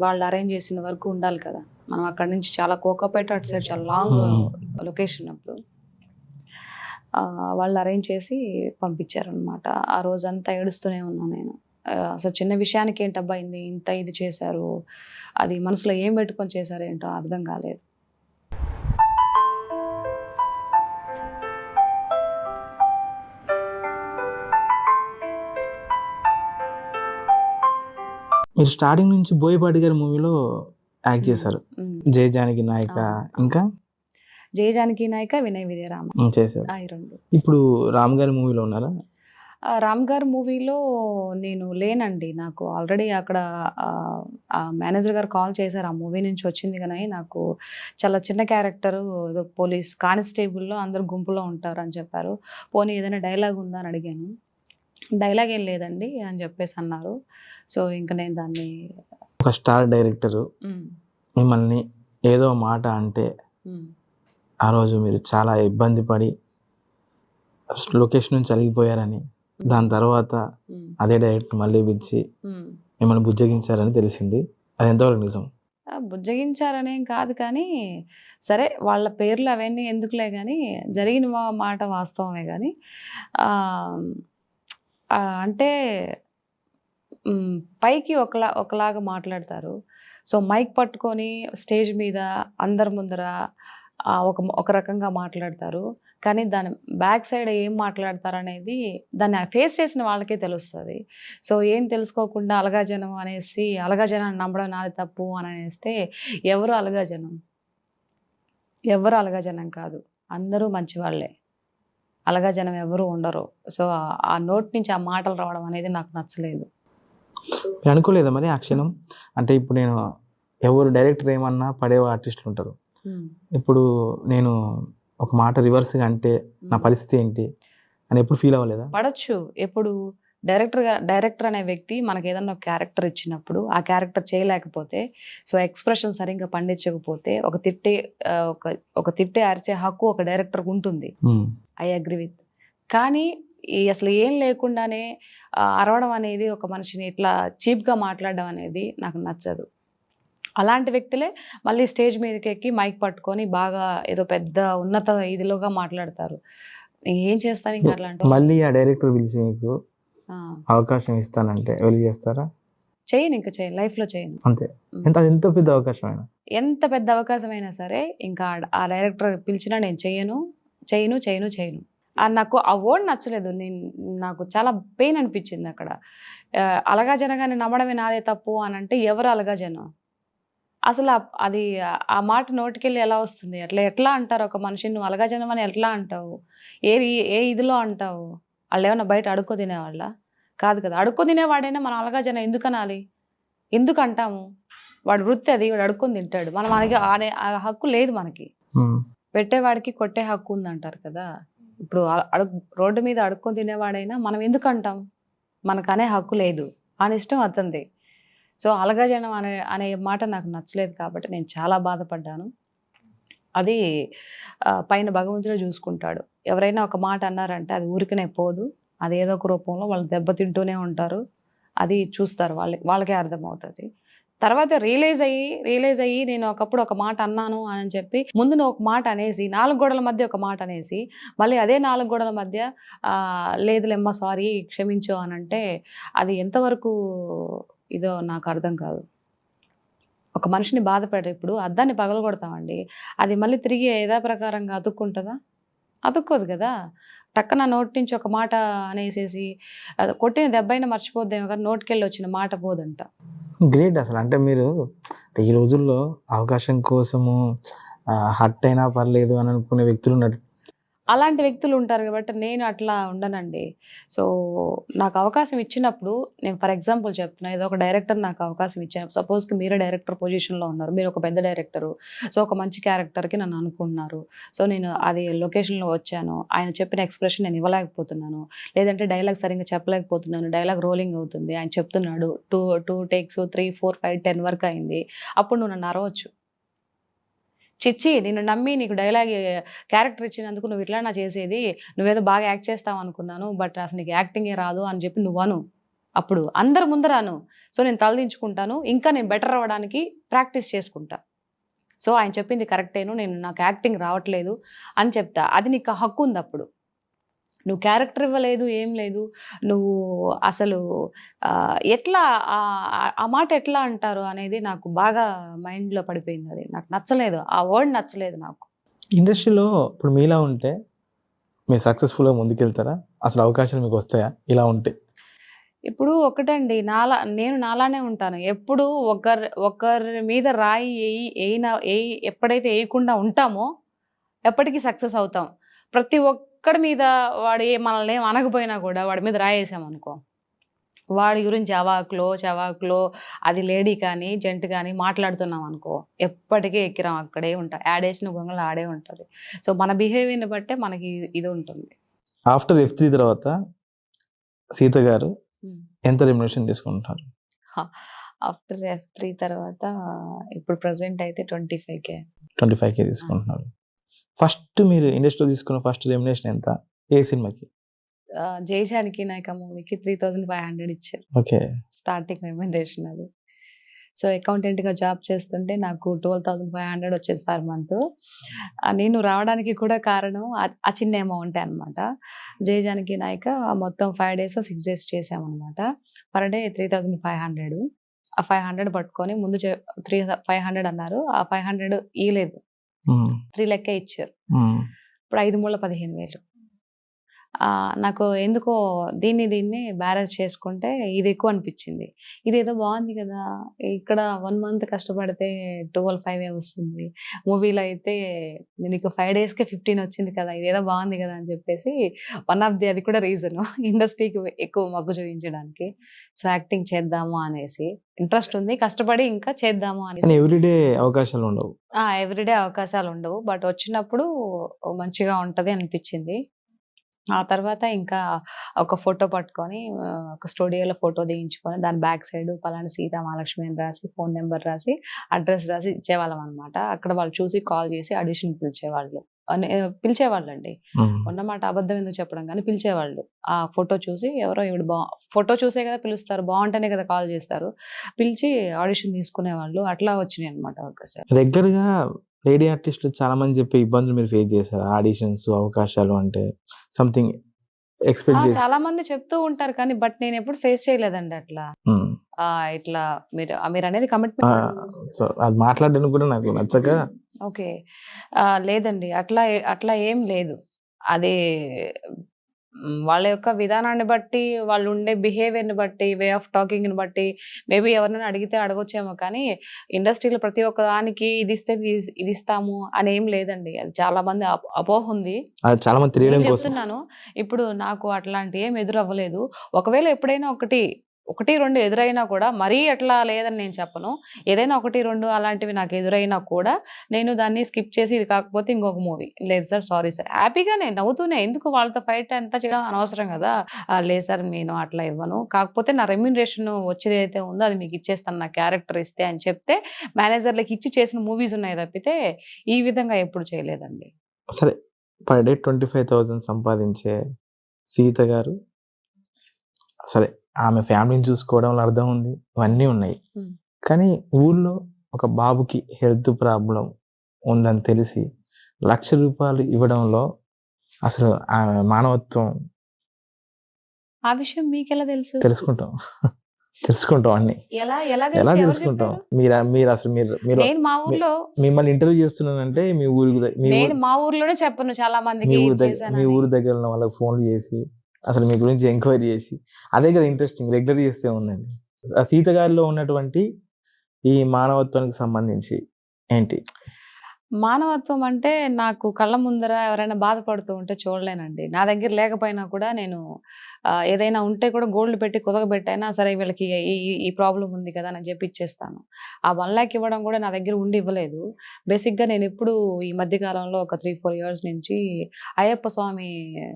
వాళ్ళు అరేంజ్ చేసిన వరకు ఉండాలి కదా! మనం అక్కడి నుంచి చాలా కోకాపేట అటు సైడ్ చాలా లాంగ్ లొకేషన్ అప్పుడు. వాళ్ళు అరేంజ్ చేసి పంపించారనమాట. ఆ రోజంతా ఏడుస్తూనే ఉన్నా నేను. అసలు చిన్న విషయానికి ఏంటబ్బా ఇంత ఇది చేశారు. అది మనసులో ఏం పెట్టుకొని చేశారో ఏంటో అర్థం కాలేదు. మీరు స్టార్టింగ్ నుంచి బోయపాటి గారి మూవీలో యాక్ట్ చేశారు. జయ జానకి నాయక, ఇంకా జయ జానకి నాయక, వినయ విజయరామ చేశారు. ఈ 2. ఇప్పుడు రామ్ గారి మూవీలో ఉన్నారా? రామ్ గారి మూవీలో నేను లేనండి. నాకు ఆల్రెడీ అక్కడ మేనేజర్ గారు కాల్ చేశారు. ఆ మూవీ నుంచి వచ్చింది కానీ నాకు చాలా చిన్న క్యారెక్టరు, ఏదో పోలీస్ కానిస్టేబుల్‌లో అందరూ గుంపులో ఉంటారు అని చెప్పారు. పోనీ ఏదైనా డైలాగ్ ఉందా అని అడిగాను. డైలాగ్ ఏం లేదండి అని చెప్పేసి అన్నారు. సో ఇంక నేను దాన్ని ఒక స్టార్ డైరెక్టరు మిమ్మల్ని ఏదో మాట అంటే ఆ రోజు మీరు చాలా ఇబ్బంది పడి లొకేషన్ నుంచి అలిగిపోయారని, దాని తర్వాత అదే డైరెక్టర్ మళ్ళీ పిలిచి మిమ్మల్ని బుజ్జగించారని తెలిసింది. అది ఎంతవరకు నిజం? బుజ్జగించారనేం కాదు కానీ, సరే వాళ్ళ పేర్లు అవన్నీ ఎందుకులే కానీ, జరిగిన మాట వాస్తవమే కానీ, అంటే పైకి ఒకలాగా మాట్లాడతారు. సో మైక్ పట్టుకొని స్టేజ్ మీద అందరి ముందర ఒక రకంగా మాట్లాడతారు. కానీ దాని బ్యాక్ సైడ్ ఏం మాట్లాడతారనేది దాన్ని ఫేస్ చేసిన వాళ్ళకే తెలుస్తుంది. సో ఏం తెలుసుకోకుండా అలగా జనం అనేసి, అలగా జనాన్ని నమ్మడం నాది తప్పు అని అనేస్తే ఎవరు అలగా జనం కాదు. అందరూ మంచివాళ్ళే. అలగా జనం ఎవరు ఉండరు. సో ఆ నోటి నుంచి ఆ మాటలు రావడం అనేది నాకు నచ్చలేదు. మీరు అనుకోలేదా మరి ఆ క్షణం? అంటే ఇప్పుడు నేను ఎవరు డైరెక్టర్ ఏమన్నా పడే ఆర్టిస్టులు ఉంటారు. ఇప్పుడు నేను ఒక మాట రివర్స్గా అంటే నా పరిస్థితి ఏంటి అని ఎప్పుడు ఫీల్ అవ్వలేదా? పడొచ్చు. ఎప్పుడు డైరెక్టర్ అనే వ్యక్తి మనకి ఏదన్నా ఒక క్యారెక్టర్ ఇచ్చినప్పుడు ఆ క్యారెక్టర్ చేయలేకపోతే, సో ఎక్స్ప్రెషన్ సరిగ్గా పండించకపోతే ఒక తిట్టే అరిచే హక్కు ఒక డైరెక్టర్కి ఉంటుంది. I agree with. కానీ అసలు ఏం లేకుండానే అరవడం అనేది, ఒక మనిషిని ఇట్లా చీప్గా మాట్లాడడం అనేది నాకు నచ్చదు. అలాంటి వ్యక్తులే మళ్ళీ స్టేజ్ మీదకి ఎక్కి మైక్ పట్టుకొని బాగా ఏదో పెద్ద ఉన్నత ఇదిలోగా మాట్లాడతారు. ఏం చేస్తాను ఇంకా అట్లాంటి. మళ్ళీ ఆ డైరెక్టర్ పిలిచి మీకు అవకాశం ఇస్తానంటే వెళ్ళి చేస్తారా? చేయను లైఫ్లో చేయను. అంతే. ఎంత పెద్ద అవకాశం ఎంత పెద్ద అవకాశమైనా సరే ఇంకా ఆ డైరెక్టర్ పిలిచినా నేను చేయను. నాకు ఆ వర్డ్ నచ్చలేదు. నాకు చాలా పెయిన్ అనిపించింది అక్కడ. అలగా జనగానే నమ్మడమే నాదే తప్పు అని అంటే ఎవరు అలగా జనం? అసలు అది ఆ మాట నోటికెళ్ళి ఎలా వస్తుంది? ఎట్లా అంటారు ఒక మనిషిని? నువ్వు అలగా జనం అని ఎట్లా అంటావు? ఏ ఇదిలో అంటావు? వాళ్ళేమన్నా బయట అడుక్కో తినేవాళ్ళా? కాదు కదా. అడుక్కో తినేవాడైనా మనం అలగా జనం ఎందుకు అనాలి? ఎందుకు అంటాము? వాడి వృత్తి అది. వాడు అడుక్కొని తింటాడు. మనం ఆ హక్కు లేదు మనకి. పెట్టేవాడికి కొట్టే హక్కు ఉందంటారు కదా. ఇప్పుడు రోడ్డు మీద అడుక్కొని తినేవాడైనా మనం ఎందుకు అంటాం? మనకు అనే హక్కు లేదు. ఆయన ఇష్టం అతనిది. సో అలగా జనం అనే మాట నాకు నచ్చలేదు కాబట్టి నేను చాలా బాధపడ్డాను. అది పైన భగవంతుడే చూసుకుంటాడు. ఎవరైనా ఒక మాట అన్నారంటే అది ఊరికనే పోదు. అది ఏదో ఒక రూపంలో వాళ్ళు దెబ్బతింటూనే ఉంటారు. అది చూస్తారు, వాళ్ళకే అర్థమవుతుంది. తర్వాత రియలైజ్ అయ్యి నేను ఒకప్పుడు ఒక మాట అన్నాను అని చెప్పి ముందు నువ్వు ఒక మాట అనేసి 4 గోడల మధ్య ఒక మాట అనేసి మళ్ళీ అదే 4 గోడల మధ్య లేదులేమ్మా సారీ క్షమించు అని అంటే అది ఎంతవరకు ఇదో నాకు అర్థం కాదు. ఒక మనిషిని బాధపడే ఇప్పుడు అద్దాన్ని పగలగొడతామండి, అది మళ్ళీ తిరిగి యథాప్రకారంగా అతుక్కుంటుందా? అతుక్కోదు కదా. టక్కన నోటి నుంచి ఒక మాట అనేసేసి అది కొట్టిన దెబ్బైనా మర్చిపోద్దేమో కానీ నోటికెళ్ళి వచ్చిన మాట పోదంట. గ్రేట్ అసలు. అంటే మీరు ఈ రోజుల్లో అవకాశం కోసము హర్ట్ అయినా పర్లేదు అని అనుకునే వ్యక్తులు ఉన్నారు. అలాంటి వ్యక్తులు ఉంటారు కాబట్టి నేను అట్లా ఉండనండి. సో, నాకు అవకాశం ఇచ్చినప్పుడు నేను ఫర్ ఎగ్జాంపుల్ చెప్తున్నా. ఏదో ఒక డైరెక్టర్ నాకు అవకాశం ఇచ్చారు. సపోజ్‌కి మీరే డైరెక్టర్ పొజిషన్‌లో ఉన్నారు. మీరు ఒక పెద్ద డైరెక్టరు. సో, ఒక మంచి క్యారెక్టర్‌కి నన్ను అనుకుంటున్నారు. సో, నేను అది లొకేషన్‌లో వచ్చాను. ఆయన చెప్పిన ఎక్స్‌ప్రెషన్ నేను ఇవ్వలేకపోతున్నాను. లేదంటే డైలాగ్ సరిగ్గా చెప్పలేకపోతున్నాను. డైలాగ్ రోలింగ్ అవుతుంది. ఆయన చెప్తున్నాడు. 2 టేక్స్, 3, 4, 5, 10 వరకు అయింది. అప్పుడు నువ్వు నన్ను అరవచ్చు. చిచ్చి నిన్ను నమ్మి నీకు డైలాగ్ క్యారెక్టర్ ఇచ్చినందుకు నువ్వు ఇట్లానా చేసేది? నువ్వేదో బాగా యాక్ట్ చేస్తావు అనుకున్నాను. బట్ అసలు నీకు యాక్టింగే రాదు అని చెప్పి నువ్వను. అప్పుడు అందరి ముందర అను. సో, నేను తలదించుకుంటాను. ఇంకా నేను బెటర్ అవ్వడానికి ప్రాక్టీస్ చేసుకుంటా. సో, ఆయన చెప్పింది కరెక్టేను. నాకు యాక్టింగ్ రావట్లేదు అని చెప్తా. అది నీకు హక్కు ఉందప్పుడు. నువ్వు క్యారెక్టర్ ఇవ్వలేదు, ఏం లేదు. నువ్వు అసలు ఎట్లా ఆ మాట ఎట్లా అంటారు అనేది నాకు బాగా మైండ్‌లో పడిపోయింది అది. నాకు నచ్చలేదు. ఆ వర్డ్ నచ్చలేదు నాకు. ఇండస్ట్రీలో ఇప్పుడు మీలా ఉంటే మీరు సక్సెస్‌ఫుల్‌గా ముందుకెళ్తారా? అసలు అవకాశాలు మీకు వస్తాయా ఇలా ఉంటే? ఇప్పుడు ఒకటండి నేను నాలానే ఉంటాను. ఎప్పుడు ఒకరి మీద రాయి ఎప్పుడైతే ఎయకుండా ఉంటామో ఎప్పటికి సక్సెస్ అవుతాం. ప్రతి ఒక్కడి మీద వాడు మనల్ని ఏం అనకపోయినా కూడా వాడి మీద రాయేసామనుకో, వాడి గురించి చవాకులో అది లేడీ కానీ, జెంట్ కానీ మాట్లాడుతున్నామనుకో, ఎప్పటికీ ఎక్కిరాం అక్కడే ఉంటాం. యాడేసిన గొంగళి ఆడే ఉంటది. సో, మన బిహేవియర్‌ని బట్టే మనకి ఇది ఉంటుంది. ఆఫ్టర్ F3 తర్వాత సీత గారు హ్మ్. ఎంత రెమ్యునరేషన్ తీసుకుంటున్నారు? ఆఫ్టర్ F3 తర్వాత ఇప్పుడు ప్రెజెంట్ అయితే 25,000. 25,000 తీసుకుంటున్నారు. ఫస్ట్ మీరు ఇండస్ట్రీలో తీసుకున్న ఫస్ట్ రెమ్యునరేషన్ ఎంత? ఏ సినిమాకి? 'జై జానకి నాయక' మూవీకి 3,500 ఇచ్చారు. ఓకే. స్టార్టింగ్ రెమ్యునరేషన్ అది. సో, అకౌంటెంట్‌గా జాబ్ చేస్తుంటే నాకు 12,500 వచ్చేది పర్ మంత్. నేను రావడానికి కూడా కారణం ఆ చిన్న అమౌంటే అనమాట. 'జై జానకి నాయక' మొత్తం 5 డేసో, 6 డేస్ చేశామనమాట. Per day 3,500. ఆ 500 పట్టుకొని ముందు 500 అన్నారు. ఆ 500 ఇయలేదు. 3 లెక్కే ఇచ్చారు. ఇప్పుడు 5 మూళ్ళ 15,000. నాకు ఎందుకో దీన్ని బ్యారేజ్ చేసుకుంటే ఇది ఎక్కువ అనిపిచ్చింది. ఇదేదో బావుంది కదా! ఇక్కడ 1 మంత్ కష్టపడితే 12,500 వస్తుంది. మూవీలో అయితే నీకు 5 డేస్‌కే 15 వచ్చింది కదా! ఇదేదో బావుంది కదా! అని చెప్పేసి వన్ ఆఫ్ ది అది కూడా రీజను ఇండస్ట్రీకి ఎక్కువ మొగ్గు చూయించడానికి. సో, యాక్టింగ్ చేద్దాము అనేసి. ఇంట్రెస్ట్ ఉంది. కష్టపడి ఇంకా చేద్దాము కానీ అనేసి. ఎవ్రీడే అవకాశాలుండవు. ఎవ్రీడే అవకాశాలుండవు. బట్ వచ్చినప్పుడు మంచిగా ఉంటది అనిపిచ్చింది. ఆ తర్వాత ఇంకా ఒక ఫోటో పట్టుకొని ఒక స్టూడియోలో ఫోటో దిగించుకొని దాని బ్యాక్ సైడ్ పలానా సీత మహాలక్ష్మి అని రాసి, ఫోన్ నంబర్ రాసి, అడ్రెస్ రాసి ఇచ్చేవాళ్ళమనమాట. అక్కడ వాళ్ళు చూసి కాల్ చేసి ఆడిషన్‌కి పిలిచేవాళ్ళు. పిలిచేవాళ్ళండి. ఉన్నమాట అబద్ధం ఎందుకు చెప్పడం గానీ పిలిచేవాళ్ళు. ఆ ఫోటో చూసి ఎవరో ఈవిడ ఫోటో చూసే కదా పిలుస్తారు. బావుంటేనే కదా కాల్ చేస్తారు. పిలిచి ఆడిషన్ తీసుకునేవాళ్ళు. అట్లా వచ్చినాయన్నమాట అవకాశాలు. రెగ్యులర్‌గా లేడీ ఆర్టిస్ట్‌లు చాలా మంది చెప్పే ఇబ్బందులు మీరు ఫేస్ చేసారా? ఆడిషన్స్, అవకాశాలు అంటే సంథింగ్ ఎక్స్‌పెక్ట్ చేసి చాలా మంది చెప్తూ ఉంటారు కానీ బట్ నేనెప్పుడు ఫేస్ చేయలేదండి అట్లా. హ్మ్. ఇట్లా మీరనేది ఆ! కమిట్మెంట్. సో, అది మాట్లాడడానికి కూడా నాకు నచ్చక ఓకే. లేదండి. అట్లా ఏం లేదు. అది వాళ్ళ యొక్క విధానాన్ని బట్టి, వాళ్ళుండే బిహేవియర్‌ని బట్టి, వే ఆఫ్ టాకింగ్‌ని బట్టి మేబీ ఎవరినైనా అడిగితే అడగొచ్చేమో కానీ, ఇండస్ట్రీలో ప్రతి ఒక్క దానికి ఇదిస్తే ఇదిస్తాము అనేం లేదండి. అది చాలా మంది అపోహ ఉంది. అది చాలా మంది నేను తెలియడం కోసం. చెప్తున్నాను. ఇప్పుడు నాకు అట్లాంటియేం ఎదురవ్వలేదు. ఒకవేళ ఎప్పుడైనా 1, 2 ఎదురైనా కూడా మరీ అట్లా లేదని నేను చెప్పను. ఏదైనా 1, 2 అలాంటివి నాకు ఎదురైనా కూడా నేను దాన్ని స్కిప్ చేసి ఇది కాకపోతే ఇంకొక మూవీ. లేదు సార్, సారీ సార్. హ్యాపీగానే నవ్వుతూనే ఎందుకు వాళ్ళతో ఫైట్ అంతా చేయడం అనవసరం గదా! లేదు సార్ నేను అట్లా ఇవ్వను. కాకపోతే నా రెమ్యునరేషన్ వచ్చేదైతే ఉందో అది మీకు ఇచ్చేస్తాను నా క్యారెక్టర్ ఇస్తే అని చెప్తే మేనేజర్‌లకి ఇచ్చి చేసిన మూవీస్ ఉన్నాయి తప్పితే ఈ విధంగా ఎప్పుడు చేయలేదండి. సరే, పర్ డే 25,000 సంపాదించే సీత గారు, సరే ఆమె ఫ్యామిలీని చూసుకోవడంలో అర్థం ఉంది, ఇవన్నీ ఉన్నాయి. ఉమ్. కానీ ఊళ్ళో ఒక బాబుకి హెల్త్ ప్రాబ్లం ఉందని తెలిసి ₹1,00,000 ఇవ్వడంలో అసలు ఆమె మానవత్వం ఆ విషయం మీకెలా తెలుసు? తెలుసుకుంటాం అన్ని. ఎలా ఎలా ఎలా తెలుసు? ఎవరు తెలుసుకుంటాం? చెప్పారు? మీరు అసలు మీరు నేను మా ఊర్లో మిమ్మల్ని ఇంటర్వ్యూ చేస్తున్నానంటే మీ నేను మా ఊర్లోనే చెప్పను చాలా మందికి మీ చేశానని. ఊరు దగ్గర ఉన్న వాళ్ళకి ఫోన్లు చేసి అసలు మీ గురించి ఎంక్వైరీ చేసి, అదే కదా ఇంట్రెస్టింగ్, రెగ్యులర్ చేస్తే ఉందండి. ఆ సీత గారిలో ఉన్నటువంటి ఈ మానవత్వానికి సంబంధించి ఏంటి? మానవత్వం అంటే నాకు కళ్ళ ముందర ఎవరైనా బాధపడుతూ ఉంటే చూడలేనండి. నా దగ్గర లేకపోయినా కూడా నేను ఏదైనా ఉంటే కూడా గోల్డ్ పెట్టి కుదవబెట్టైనా సరే వీళ్ళకి ఈ ఈ ప్రాబ్లమ్ ఉంది కదా అని చెప్పి ఇచ్చేస్తాను. ఆ 1,00,000 ఇవ్వడం కూడా నా దగ్గర ఉండి ఇవ్వలేదు. బేసిక్‌గా నేను ఎప్పుడు ఈ మధ్య కాలంలో ఒక 3, 4 ఇయర్స్ నుంచి అయ్యప్ప స్వామి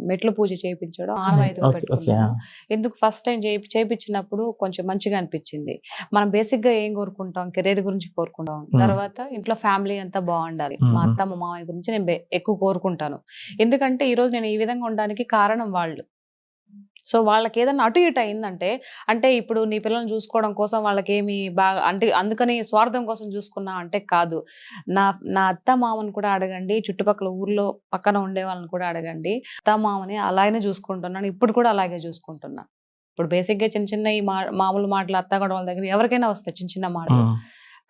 మెట్ల పూజ చేయించడం ఆనవాయితీగా ఓకే. పెట్టుకున్నాను. ఎందుకు ఫస్ట్ టైం చేపించినప్పుడు కొంచెం మంచిగా అనిపించింది. మనం బేసిక్‌గా ఏం కోరుకుంటాం? కెరీర్ గురించి కోరుకుంటాం. తర్వాత ఇంట్లో ఫ్యామిలీ అంతా బాగుండాలి. మా అత్త మా మామయ్య గురించి నేను ఎక్కువ కోరుకుంటాను. ఎందుకంటే ఈరోజు నేను ఈ విధంగా ఉండడానికి కారణం వాళ్ళు. సో వాళ్ళకి ఏదన్నా అటు ఇటు అయిందంటే, అంటే ఇప్పుడు నీ పిల్లల్ని చూసుకోవడం కోసం వాళ్ళకేమి బాగా అంటే అందుకని స్వార్థం కోసం చూసుకున్నా అంటే కాదు. నా నా అత్త మామని కూడా అడగండి, చుట్టుపక్కల ఊర్లో పక్కన ఉండే వాళ్ళని కూడా అడగండి. అత్త మామని అలాగనే చూసుకుంటున్నాను. ఇప్పుడు కూడా అలాగే చూసుకుంటున్నా. ఇప్పుడు బేసిక్‌గా చిన్న చిన్న ఈ మామూలు మాటలు అత్తగొడవల దగ్గర ఎవరికైనా వస్తాయి చిన్న చిన్న మాటలు.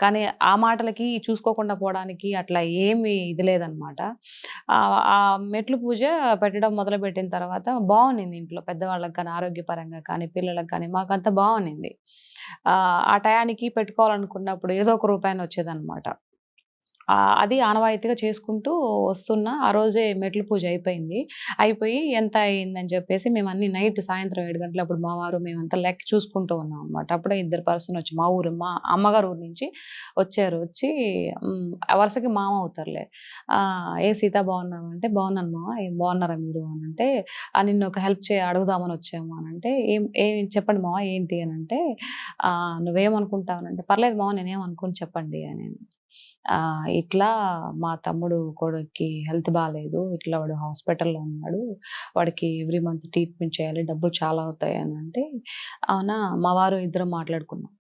కానీ ఆ మాటలకి చూసుకోకుండా పోవడానికి అట్లా ఏమి ఇది లేదనమాట. ఆ మెట్లు పూజ పెట్టడం మొదలుపెట్టిన తర్వాత బాగుండింది ఇంట్లో. పెద్దవాళ్ళకి కానీ, ఆరోగ్యపరంగా కానీ, పిల్లలకి కానీ మాకంతా బాగుండింది. ఆ టయానికి పెట్టుకోవాలనుకున్నప్పుడు ఏదో ఒక రూపాయన వచ్చేదనమాట. అది ఆనవాయితీగా చేసుకుంటూ వస్తున్నా. ఆ రోజే మెట్ల పూజ అయిపోయింది. అయిపోయి ఎంత అయిందని చెప్పేసి మేమన్నీ నైట్ సాయంత్రం 7 గంటలప్పుడు మా వారు మేమంతా లెక్క చూసుకుంటూ ఉన్నాం అనమాట. అప్పుడే ఇద్దరు పర్సన్ వచ్చి మా అమ్మగారు ఊరు నుంచి వచ్చారు. వచ్చి వరుసకి మామ అవుతారులే. "ఏ సీత బాగున్నావా?" అంటే, "బాగున్నాను మామ." "ఏం బాగున్నారా మీరు?" అనంటే, "నిన్ను ఒక హెల్ప్ అడుగుదామని వచ్చాము" అనంటే, ఏం చెప్పండి మామ ఏంటి అనంటే, "నువ్వేమనుకుంటావనంటే" "పర్లేదు మామ నేనేమనుకోను చెప్పండి" అని. ఇట్లా మా తమ్ముడు కొడుక్కి హెల్త్ బాలేదు. ఇట్లా వాడు హాస్పిటల్‌లో ఉన్నాడు. వాడికి ఎవ్రీ మంత్ ట్రీట్మెంట్ చేయాలి. డబ్బులు చాలా అవుతాయి అనంటే, అవునా మా వారు ఇద్దరం మాట్లాడుకున్నాం.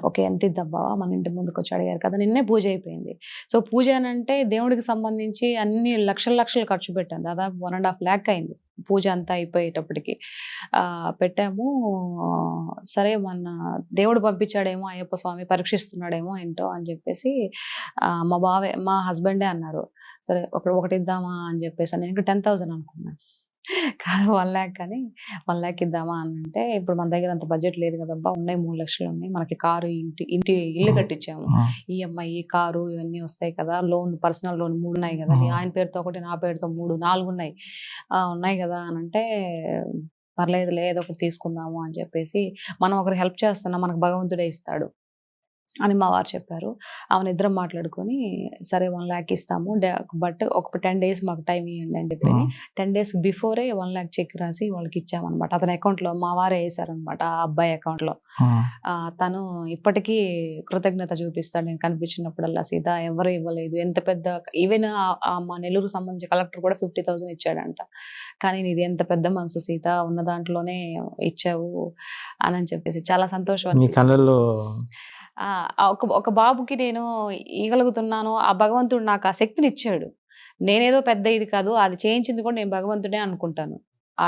ఓకే. ఎంతిద్దాం బావ మన ఇంటి ముందుకొచ్చి అడిగారు కదా! నిన్నే పూజ అయిపోయింది. సో, పూజ అనంటే దేవుడికి సంబంధించి అన్ని లక్షలు లక్షలు ఖర్చు పెట్టాను. దాదాపు 1,50,000 లాక్ అయింది. పూజ అంతా అయిపోయేటప్పటికి. పెట్టాము. సరే మొన్న దేవుడు పంపించాడేమో అయ్యప్ప స్వామి పరీక్షిస్తున్నాడేమో ఏంటో అని చెప్పేసి మా హస్బెండే అన్నారు. సరే ఒకటిద్దామా అని చెప్పేసి నేను ఇంకా 10,000 అనుకున్నాను. కాదు 1,00,000 అని 1,00,000 ఇద్దామా అనంటే, ఇప్పుడు మన దగ్గర అంత బడ్జెట్ లేదు కదబ్బా! ఉన్నాయి 3,00,000 ఉన్నాయి. మనకి కారు, ఇల్లు కట్టించాము. ఈఎంఐ, కారు ఇవన్నీ వస్తాయి కదా! పర్సనల్ లోన్ 3 ఉన్నాయి కదా! ఆయన పేరుతో ఒకటి, నా పేరుతో 3, 4 ఉన్నాయి. ఉన్నాయి కదా అనంటే, పర్లేదులే ఏదో ఒకటి తీసుకుందాము అని చెప్పేసి, మనం ఒకరికి హెల్ప్ చేస్తున్నాం మనకు భగవంతుడే ఇస్తాడు అని మా వారు చెప్పారు. ఇద్దరం మాట్లాడుకొని సరే 1,00,000 ఇస్తాము. బట్ ఒక 10 డేస్ మాకు టైం ఇయ్యండి అని చెప్పి 10 డేస్ బిఫోరే 1,00,000 చెక్ రాసి వాళ్ళకి ఇచ్చామనమాట. అతని అకౌంట్‌లో మా వారే ఏసారనమాట. ఆ అబ్బాయి అకౌంట్‌లో. తను ఇప్పటికీ కృతజ్ఞత చూపిస్తాడు నేను కనిపించినప్పుడల్లా. సీత ఎవరు ఇవ్వలేదు. ఎంత పెద్ద ఈవెన్ మా నెల్లూరుకు సంబంధించి కలెక్టర్ కూడా 50,000 ఇచ్చాడంట. కానీ నీది ఎంత పెద్ద మనసు సీత ఉన్న దాంట్లోనే ఇచ్చావు అని చెప్పేసి చాలా సంతోషం అనిపించింది. ఒక బాబుకి నేను ఇవ్వగలుగుతున్నాను. ఆ భగవంతుడు నాకు ఆ శక్తినిచ్చాడు. నేనేదో పెద్ద ఇది కాదు. అది చేయించింది కూడా నేను భగవంతుడే అనుకుంటాను.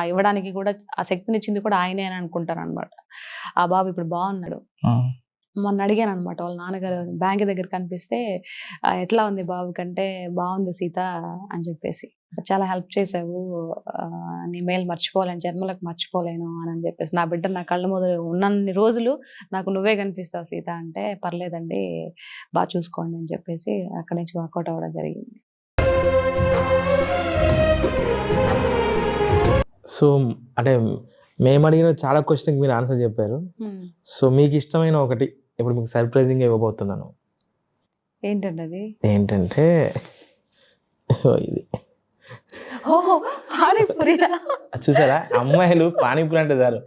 ఇవ్వడానికి కూడా ఆ శక్తినిచ్చింది కూడా ఆయనే అని అనుకుంటాననమాట. ఆ బాబు ఇప్పుడు బాగున్నాడు. మొన్న అడిగాననమాట వాళ్ళ నాన్నగారు బ్యాంక్ దగ్గర కనిపిస్తే, "ఎట్లా ఉంది బాబుకంటే?" "బాగుంది సీత" అని చెప్పేసి. "చాలా హెల్ప్ చేశావు. నీ మేలు మర్చిపోలేను. జన్మలకు మర్చిపోలేను" అని చెప్పేసి. "నా బిడ్డ నా కళ్ళ ముందు ఉన్నన్ని రోజులు నాకు నువ్వే కనిపిస్తావు సీత" అంటే, "పర్లేదండి బాగా చూసుకోండి" అని చెప్పేసి అక్కడి నుంచి వర్కౌట్ అవ్వడం జరిగింది. సో, అంటే మేము అడిగిన చాలా క్వశ్చన్‌కి మీరు ఆన్సర్ చెప్పారు. సో, మీకు ఇష్టమైన ఒకటి ఇప్పుడు మీకు సర్ప్రైజింగ్‌గా ఇవ్వబోతున్నాను. ఏంటండి అది? ఏంటంటే ఇది. చూసారా అమ్మాయిలు పానీపూరి అంటే చాలు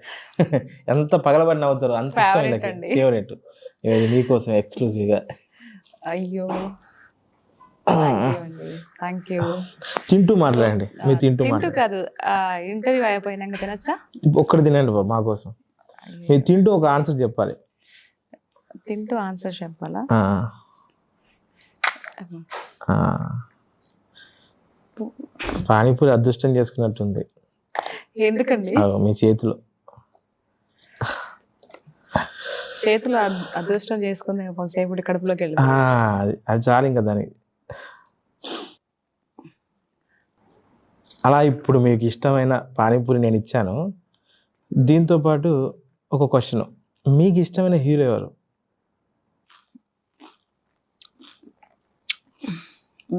ఎంత పగలబడి నవ్వుతారు. అంత ఇష్టం వీళ్ళకి. ఫేవరెట్. ఇది మీకోసం ఎక్స్క్లూజివ్‌గా. అయ్యో! Thank you. తింటూ మాట్లాడండి, మీరు తింటూ తింటూ మాట్లాడండి. కాదు, ఇంటర్వ్యూ అయిపోయినాక తినచ్చా? ఒక్కటి తినండి బాబు మా కోసం. మీరు తింటూ ఒక ఆన్సర్ చెప్పాలి. తింటూ ఆన్సర్ చెప్పాలా? ఆ, ఆ. పానీపూరి అదృష్టం చేసుకున్నట్టుంది ఎందుకండి? మీ చేతిలో. చేతులు అదృష్టం చేసుకుని కొంతసేపు కడుపులోకి వెళ్ళి అది చాలు ఇంకా దానికి. అలా ఇప్పుడు మీకు ఇష్టమైన పానీపూరి నేను ఇచ్చాను. దీంతో పాటు ఒక క్వశ్చన్, మీకు ఇష్టమైన హీరో ఎవరు?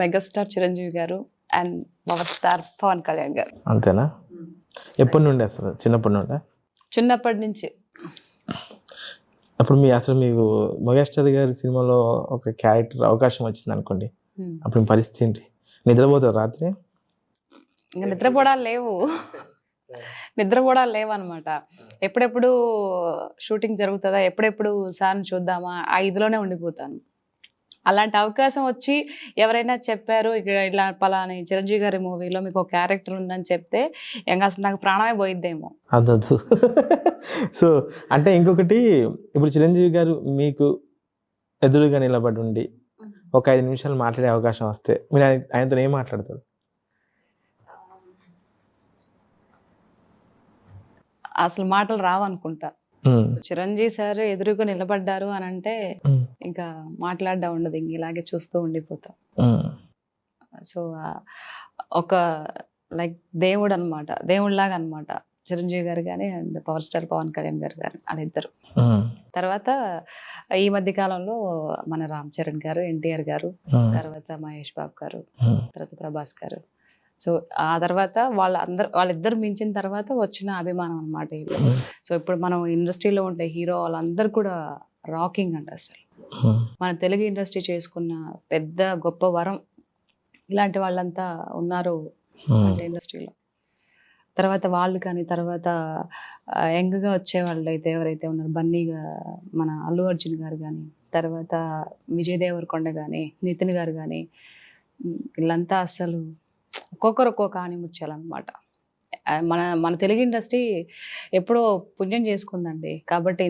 Megastar Chiranjeevi garu and power star Pawan Kalyan garu. అంతేనా? ఎప్పటి నుండి అసలు? చిన్నప్పటి నుండి? చిన్నప్పటి నుంచి. అప్పుడు అసలు మీకు మెగాస్టార్ గారి సినిమాలో ఒక క్యారెక్టర్ అవకాశం వచ్చింది అనుకోండి, అప్పుడు మీ పరిస్థితి ఏంటి? నిద్రపోతారు రాత్రి? ఇంకా నిద్రపోవడాలు లేవు అనమాట. ఎప్పుడెప్పుడు షూటింగ్ జరుగుతుందా, ఎప్పుడెప్పుడు సార్ని చూద్దామా, ఆ ఇదిలోనే ఉండిపోతాను. అలాంటి అవకాశం వచ్చి ఎవరైనా చెప్పారు ఇక్కడ ఇలా పలాని చిరంజీవి గారి మూవీలో మీకు ఒక క్యారెక్టర్ ఉందని చెప్తే ఇంకా అసలు నాకు ప్రాణమే పోయిద్దేమో. అదొద్దు. సో అంటే ఇంకొకటి, ఇప్పుడు చిరంజీవి గారు మీకు ఎదురుగా నిలబడి ఉండి ఒక 5 నిమిషాలు మాట్లాడే అవకాశం వస్తే మీరు ఆయనతో ఏం మాట్లాడతారు? అసలు మాటలు రావనుకుంటా. చిరంజీవి సార్ ఎదురుగా నిలబడ్డారు అని అంటే ఇంకా మాట్లాడడం ఉండదు, ఇంక ఇలాగే చూస్తూ ఉండిపోతాం. సో ఒక లైక్ దేవుడు అనమాట, దేవుడిలాగా అనమాట చిరంజీవి గారు కానీ and power star Pawan Kalyan garu కానీ వాళ్ళిద్దరు. తర్వాత ఈ మధ్య కాలంలో మన రామ్ చరణ్ గారు, ఎన్టీఆర్ గారు, తర్వాత మహేష్ బాబు గారు, తర్వాత ప్రభాస్ గారు. సో ఆ తర్వాత వాళ్ళిద్దరు మించిన తర్వాత వచ్చిన అభిమానం అనమాట ఇది. సో ఇప్పుడు మనం ఇండస్ట్రీలో ఉండే హీరో వాళ్ళందరూ కూడా రాకింగ్ అంట. అసలు మన తెలుగు ఇండస్ట్రీ చేసుకున్న పెద్ద గొప్ప వరం ఇలాంటి వాళ్ళంతా ఉన్నారు అంటే ఇండస్ట్రీలో. తర్వాత వాళ్ళు కానీ తర్వాత యంగ్గా వచ్చే వాళ్ళు అయితే ఎవరైతే ఉన్నారు, బన్నీగా మన అల్లు అర్జున్ గారు కానీ, తర్వాత విజయ్ దేవరకొండ కానీ, నితిన్ గారు కానీ, వీళ్ళంతా అసలు ఒక్కొక్కరు ఒక్కొక్క ఆనిముత్యాలన్నమాట. మన తెలుగు ఇండస్ట్రీ ఎప్పుడో పుణ్యం చేసుకుందండి. కాబట్టి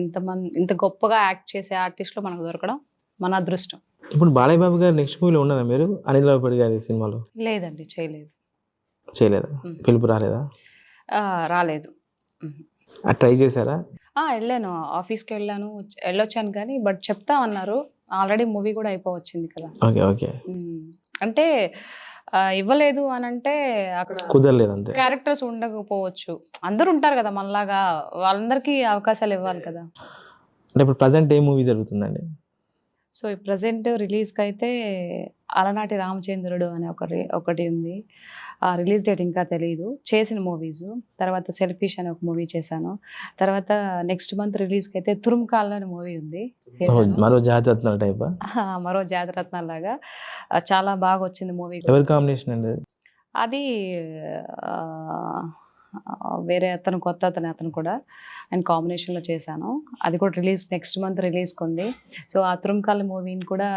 ఇంత గొప్పగా యాక్ట్ చేసే ఆర్టిస్టులు మనకు దొరకడం మన అదృష్టం. ఇప్పుడు బాలయ్య బాబు గారు నెక్స్ట్ మూవీలో ఉన్నారా మీరు? అనిల్ రావిపూడి గారి సినిమాలో? లేదండి, చేయలేదా? పిలుపు రాలేదా? రాలేదు. ట్రై చేశారా? వెళ్ళాను, ఆఫీస్కి వెళ్ళొచ్చాను కానీ బట్ చెప్తా అన్నారు. ఆల్రెడీ మూవీ కూడా అయిపోవచ్చింది కదా. ఓకే. అంటే ఇవ్వలేదు అని అంటే అక్కడ కుదరలేదు, అంతే. క్యారెక్టర్స్ ఉండకపోవచ్చు, అందరూ ఉంటారు కదా మనలాగా, వాళ్ళందరికీ అవకాశాలు ఇవ్వాలి కదా. అంటే ఇప్పుడు ప్రజెంట్ ఏ మూవీ జరుగుతుందండి? సో ఈ ప్రజెంట్ రిలీజ్కి అయితే అలనాటి రామచంద్రుడు అనే ఒకటి ఉంది. ఆ రిలీజ్ డేట్ ఇంకా తెలియదు. చేసిన మూవీస్ తర్వాత సెల్ఫిష్ అనే ఒక మూవీ చేశాను. తర్వాత నెక్స్ట్ మంత్ రిలీజ్కి అయితే తురుముకాల్లో అనే మూవీ ఉంది. మరో జాతిరత్నాల టైప్? మరో జాతిరత్నాల లాగా చాలా బాగా వచ్చింది మూవీ. ఎవరి కాంబినేషన్ అండి అది? వేరే కొత్త అతను కూడా అండ్ కాంబినేషన్లో చేశాను. అది కూడా నెక్స్ట్ మంత్ రిలీజ్కి ఉంది. సో ఆ తురుంకాల మూవీని కూడా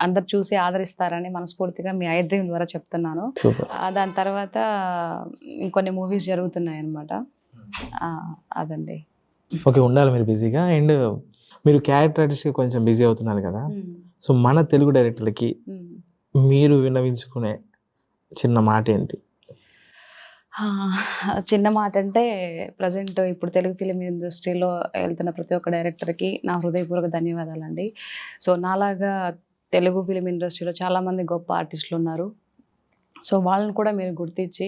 అందరు చూసి ఆదరిస్తారని మనస్ఫూర్తిగా మీ ఐ డ్రీమ్ ద్వారా చెప్తున్నాను. దాని తర్వాత ఇంకొన్ని మూవీస్ జరుగుతున్నాయి అన్నమాట. అదండి. ఓకే, ఉండాలి మీరు బిజీగా. అండ్ మీరు క్యారెక్టర్ ఆర్టిస్ట్గా కొంచెం బిజీ అవుతున్నారు కదా, సో మన తెలుగు డైరెక్టర్లకి మీరు విన్నవించుకునే చిన్న మాట ఏంటి? చిన్న మాట అంటే ప్రజెంట్ ఇప్పుడు తెలుగు ఫిలిం ఇండస్ట్రీలో వెళ్తున్న ప్రతి ఒక్క డైరెక్టర్కి నా హృదయపూర్వక ధన్యవాదాలండి. సో నాలాగా తెలుగు ఫిలిం ఇండస్ట్రీలో చాలామంది గొప్ప ఆర్టిస్టులు ఉన్నారు. సో వాళ్ళని కూడా మీరు గుర్తించి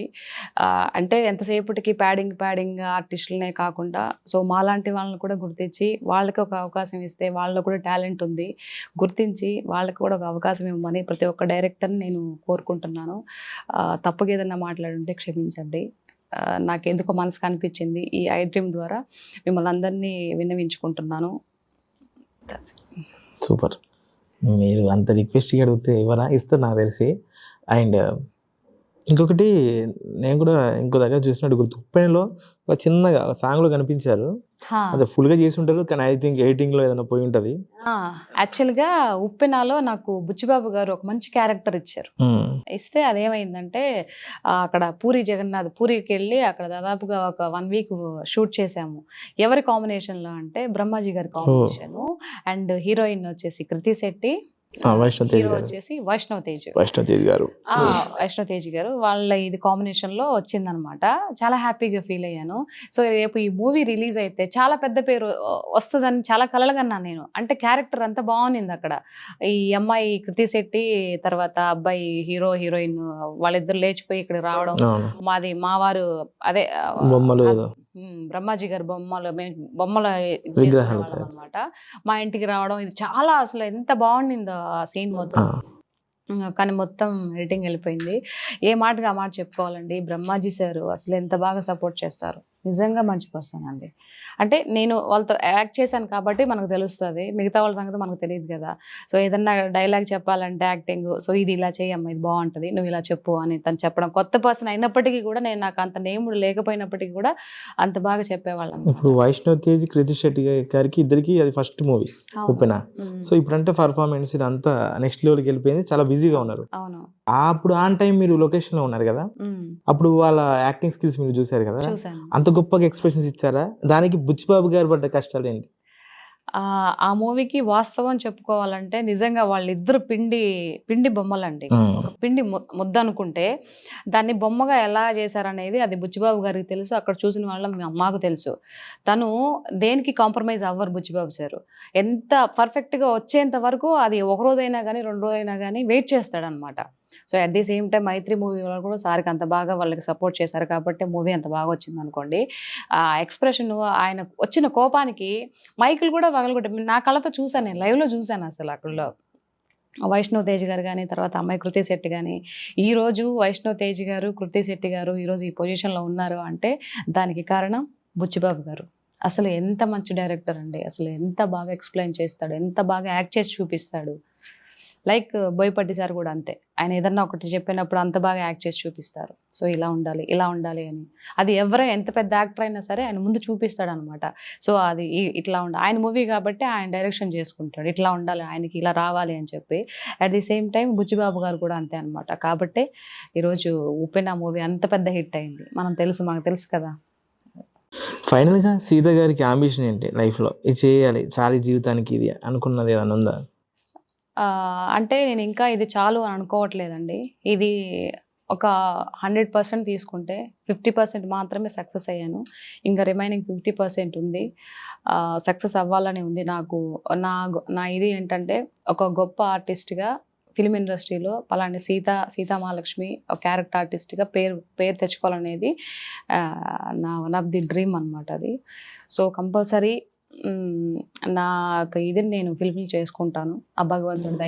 అంటే ఎంతసేపటికి ప్యాడింగ్ ఆర్టిస్టులనే కాకుండా సో మాలాంటి వాళ్ళని కూడా గుర్తించి వాళ్ళకి ఒక అవకాశం ఇస్తే వాళ్ళలో కూడా టాలెంట్ ఉంది గుర్తించి వాళ్ళకి కూడా ఒక అవకాశం ఇవ్వమని ప్రతి ఒక్క డైరెక్టర్ని నేను కోరుకుంటున్నాను. తప్పుగా ఏదన్నా మాట్లాడుంటే క్షమించండి. నాకు ఎందుకో మనసుకు అనిపించింది ఈ ఐ డ్రీమ్ ద్వారా మిమ్మల్ని అందరినీ విన్నవించుకుంటున్నాను. సూపర్. మీరు అంత రిక్వెస్ట్గా అడిగితే ఎవరా ఇస్తారు నాకు తెలిసి. అండ్ ఇంకొకటి నేను కూడా ఇంకో దగ్గర చూసినట్టు గుర్తు ఉప్పెనలో ఒక చిన్నగా సాంగ్ లో కనిపించారు. అదే ఫుల్ గా చేసి ఉంటారు కానీ ఐ థింక్ ఎడిటింగ్ లో ఏదైనా పోయి ఉంటది. యాక్చువల్గా ఉప్పెనాలో నాకు బుచ్చిబాబు గారు ఒక మంచి క్యారెక్టర్ ఇచ్చారు. ఇస్తే అదేమైందంటే అక్కడ పూరికి వెళ్ళి అక్కడ దాదాపుగా ఒక 1 వీక్ షూట్ చేసాము. ఎవరి కాంబినేషన్లో అంటే బ్రహ్మాజీ గారి కాంబినేషన్ అండ్ హీరోయిన్ వచ్చేసి కృతి శెట్టి, హీరో వచ్చేసి వైష్ణవ్ తేజ్ గారు వాళ్ళ ఇది కాంబినేషన్ లో వచ్చిందనమాట. చాలా హ్యాపీగా ఫీల్ అయ్యాను. సో రేపు ఈ మూవీ రిలీజ్ అయితే చాలా పెద్ద పేరు వస్తుందని చాలా కలలుగన్నాను నేను. అంటే క్యారెక్టర్ అంత బాగుంది అక్కడ. ఈ అమ్మాయి కృతి శెట్టి తర్వాత అబ్బాయి హీరోయిన్ వాళ్ళిద్దరు లేచిపోయి ఇక్కడ రావడం, మా వారు అదే బ్రహ్మాజీ గారి బొమ్మల అనమాట మా ఇంటికి రావడం, ఇది చాలా అసలు ఎంత బాగుండిందో ఆ సీన్ మొత్తం. కానీ మొత్తం ఎడిటింగ్ వెళ్ళిపోయింది. ఏ మాటగా ఆ మాట చెప్పుకోవాలండి, బ్రహ్మాజీ సార్ అసలు ఎంత బాగా సపోర్ట్ చేస్తారు. నిజంగా మంచి పర్సన్ అండి. అంటే నేను వాళ్ళతో యాక్ట్ చేశాను కాబట్టి మనకు తెలుస్తుంది, మిగతా వాళ్ళ సంగతి మనకు తెలియదు కదా. సో ఏదన్నా డైలాగ్ చెప్పాలంటే యాక్టింగ్, సో ఇది ఇలా చేయమ్మా, ఇది బాగుంటుంది, నువ్వు ఇలా చెప్పు అని తను చెప్పడం. కొత్త పర్సన్ అయినప్పటికీ కూడా నాకు అంత నేముడు లేకపోయినప్పటికీ కూడా అంత బాగా చెప్పేవాళ్ళం. ఇప్పుడు వైష్ణవ్ తేజ్, కృతి శెట్టి గారికి ఇద్దరికి అది ఫస్ట్ మూవీ ఉప్పెన. సో ఇప్పుడంటే పర్ఫార్మెన్స్ ఇదంతా నెక్స్ట్ లెవెల్కి వెళ్ళిపోయింది, చాలా బిజీగా ఉన్నారు. అవును. అప్పుడు ఆన్ టైం మీరు లొకేషన్ లో ఉన్నారు కదా, అప్పుడు వాళ్ళ యాక్టింగ్ స్కిల్స్ మీరు చూసారు కదా, అంత గొప్పగా ఎక్స్ప్రెషన్స్ ఇచ్చారా? దానికి బుచ్చిబాబు గారు పడ్డ కష్టాలు ఏంటి? ఆ మూవీకి వాస్తవం చెప్పుకోవాలంటే నిజంగా వాళ్ళిద్దరు పిండి బొమ్మలండి. ఒక పిండి ముద్ద అనుకుంటే దాన్ని బొమ్మగా ఎలా చేశారనేది అది బుచ్చిబాబు గారికి తెలుసు, అక్కడ చూసిన వాళ్ళం మాకు తెలుసు. తను దేనికి కాంప్రమైజ్ అవ్వరు బుచ్చిబాబు సార్. ఎంత పర్ఫెక్ట్గా వచ్చేంత వరకు అది ఒక రోజైనా కానీ 2 రోజైనా కానీ వెయిట్ చేస్తాడనమాట. So at the same time Mythri movie వాళ్ళు కూడా సార్కి అంత బాగా వాళ్ళకి సపోర్ట్ చేశారు కాబట్టి మూవీ అంత బాగా వచ్చింది అనుకోండి. ఆ ఎక్స్ప్రెషన్, ఆయన వచ్చిన కోపానికి మైకులు కూడా పగలగొట్టారు. నా కళ్ళతో చూసాను, నేను లైవ్లో చూశాను. అసలు అక్కడ వైష్ణవ్ తేజ్ గారు కానీ తర్వాత అమ్మాయి కృతి శెట్టి కానీ, ఈరోజు వైష్ణవ్ తేజ్ గారు, కృతి శెట్టి గారు ఈరోజు ఈ పొజిషన్లో ఉన్నారు అంటే దానికి కారణం బుచ్చిబాబు గారు. అసలు ఎంత మంచి డైరెక్టర్ అండి, అసలు ఎంత బాగా ఎక్స్ప్లెయిన్ చేస్తాడు, ఎంత బాగా యాక్ట్ చేసి చూపిస్తాడు. లైక్ బోయపాటి సార్ కూడా అంతే, ఆయన ఏదన్నా ఒకటి చెప్పినప్పుడు అంత బాగా యాక్ట్ చేసి చూపిస్తారు. సో ఇలా ఉండాలి అని, అది ఎంత పెద్ద యాక్టర్ అయినా సరే ఆయన ముందు చూపిస్తాడు అనమాట. సో అది ఇట్లా ఆయన మూవీ కాబట్టి ఆయన డైరెక్షన్ చేసుకుంటాడు, ఇట్లా ఉండాలి, ఆయనకి ఇలా రావాలి అని చెప్పి. At the same time Buchibabu garu కూడా అంతే అనమాట. కాబట్టి ఈరోజు ఉప్పెన మూవీ అంత పెద్ద హిట్ అయింది. మనకు తెలుసు కదా. ఫైనల్గా సీత గారికి అంబిషన్ ఏంటి లైఫ్లో? ఇది చేయాలి, చాలి జీవితానికి ఇది అనుకున్నది ఏమైనా ఉందా? అంటే నేను ఇంకా ఇది చాలు అని అనుకోవట్లేదండి. ఇది ఒక 100% తీసుకుంటే 50% మాత్రమే సక్సెస్ అయ్యాను. ఇంకా రిమైనింగ్ 50% ఉంది. సక్సెస్ అవ్వాలని ఉంది నాకు. నా ఇది ఏంటంటే ఒక గొప్ప ఆర్టిస్ట్గా ఫిలిం ఇండస్ట్రీలో పలాని సీతామహాలక్ష్మి ఒక క్యారెక్టర్ ఆర్టిస్ట్గా పేరు తెచ్చుకోవాలనేది నా వన్ ఆఫ్ ది డ్రీమ్ అనమాట అది. సో కంపల్సరీ నాకు ఇది నేను ఫుల్ఫిల్ చేసుకుంటాను ఆ భగవంతుడి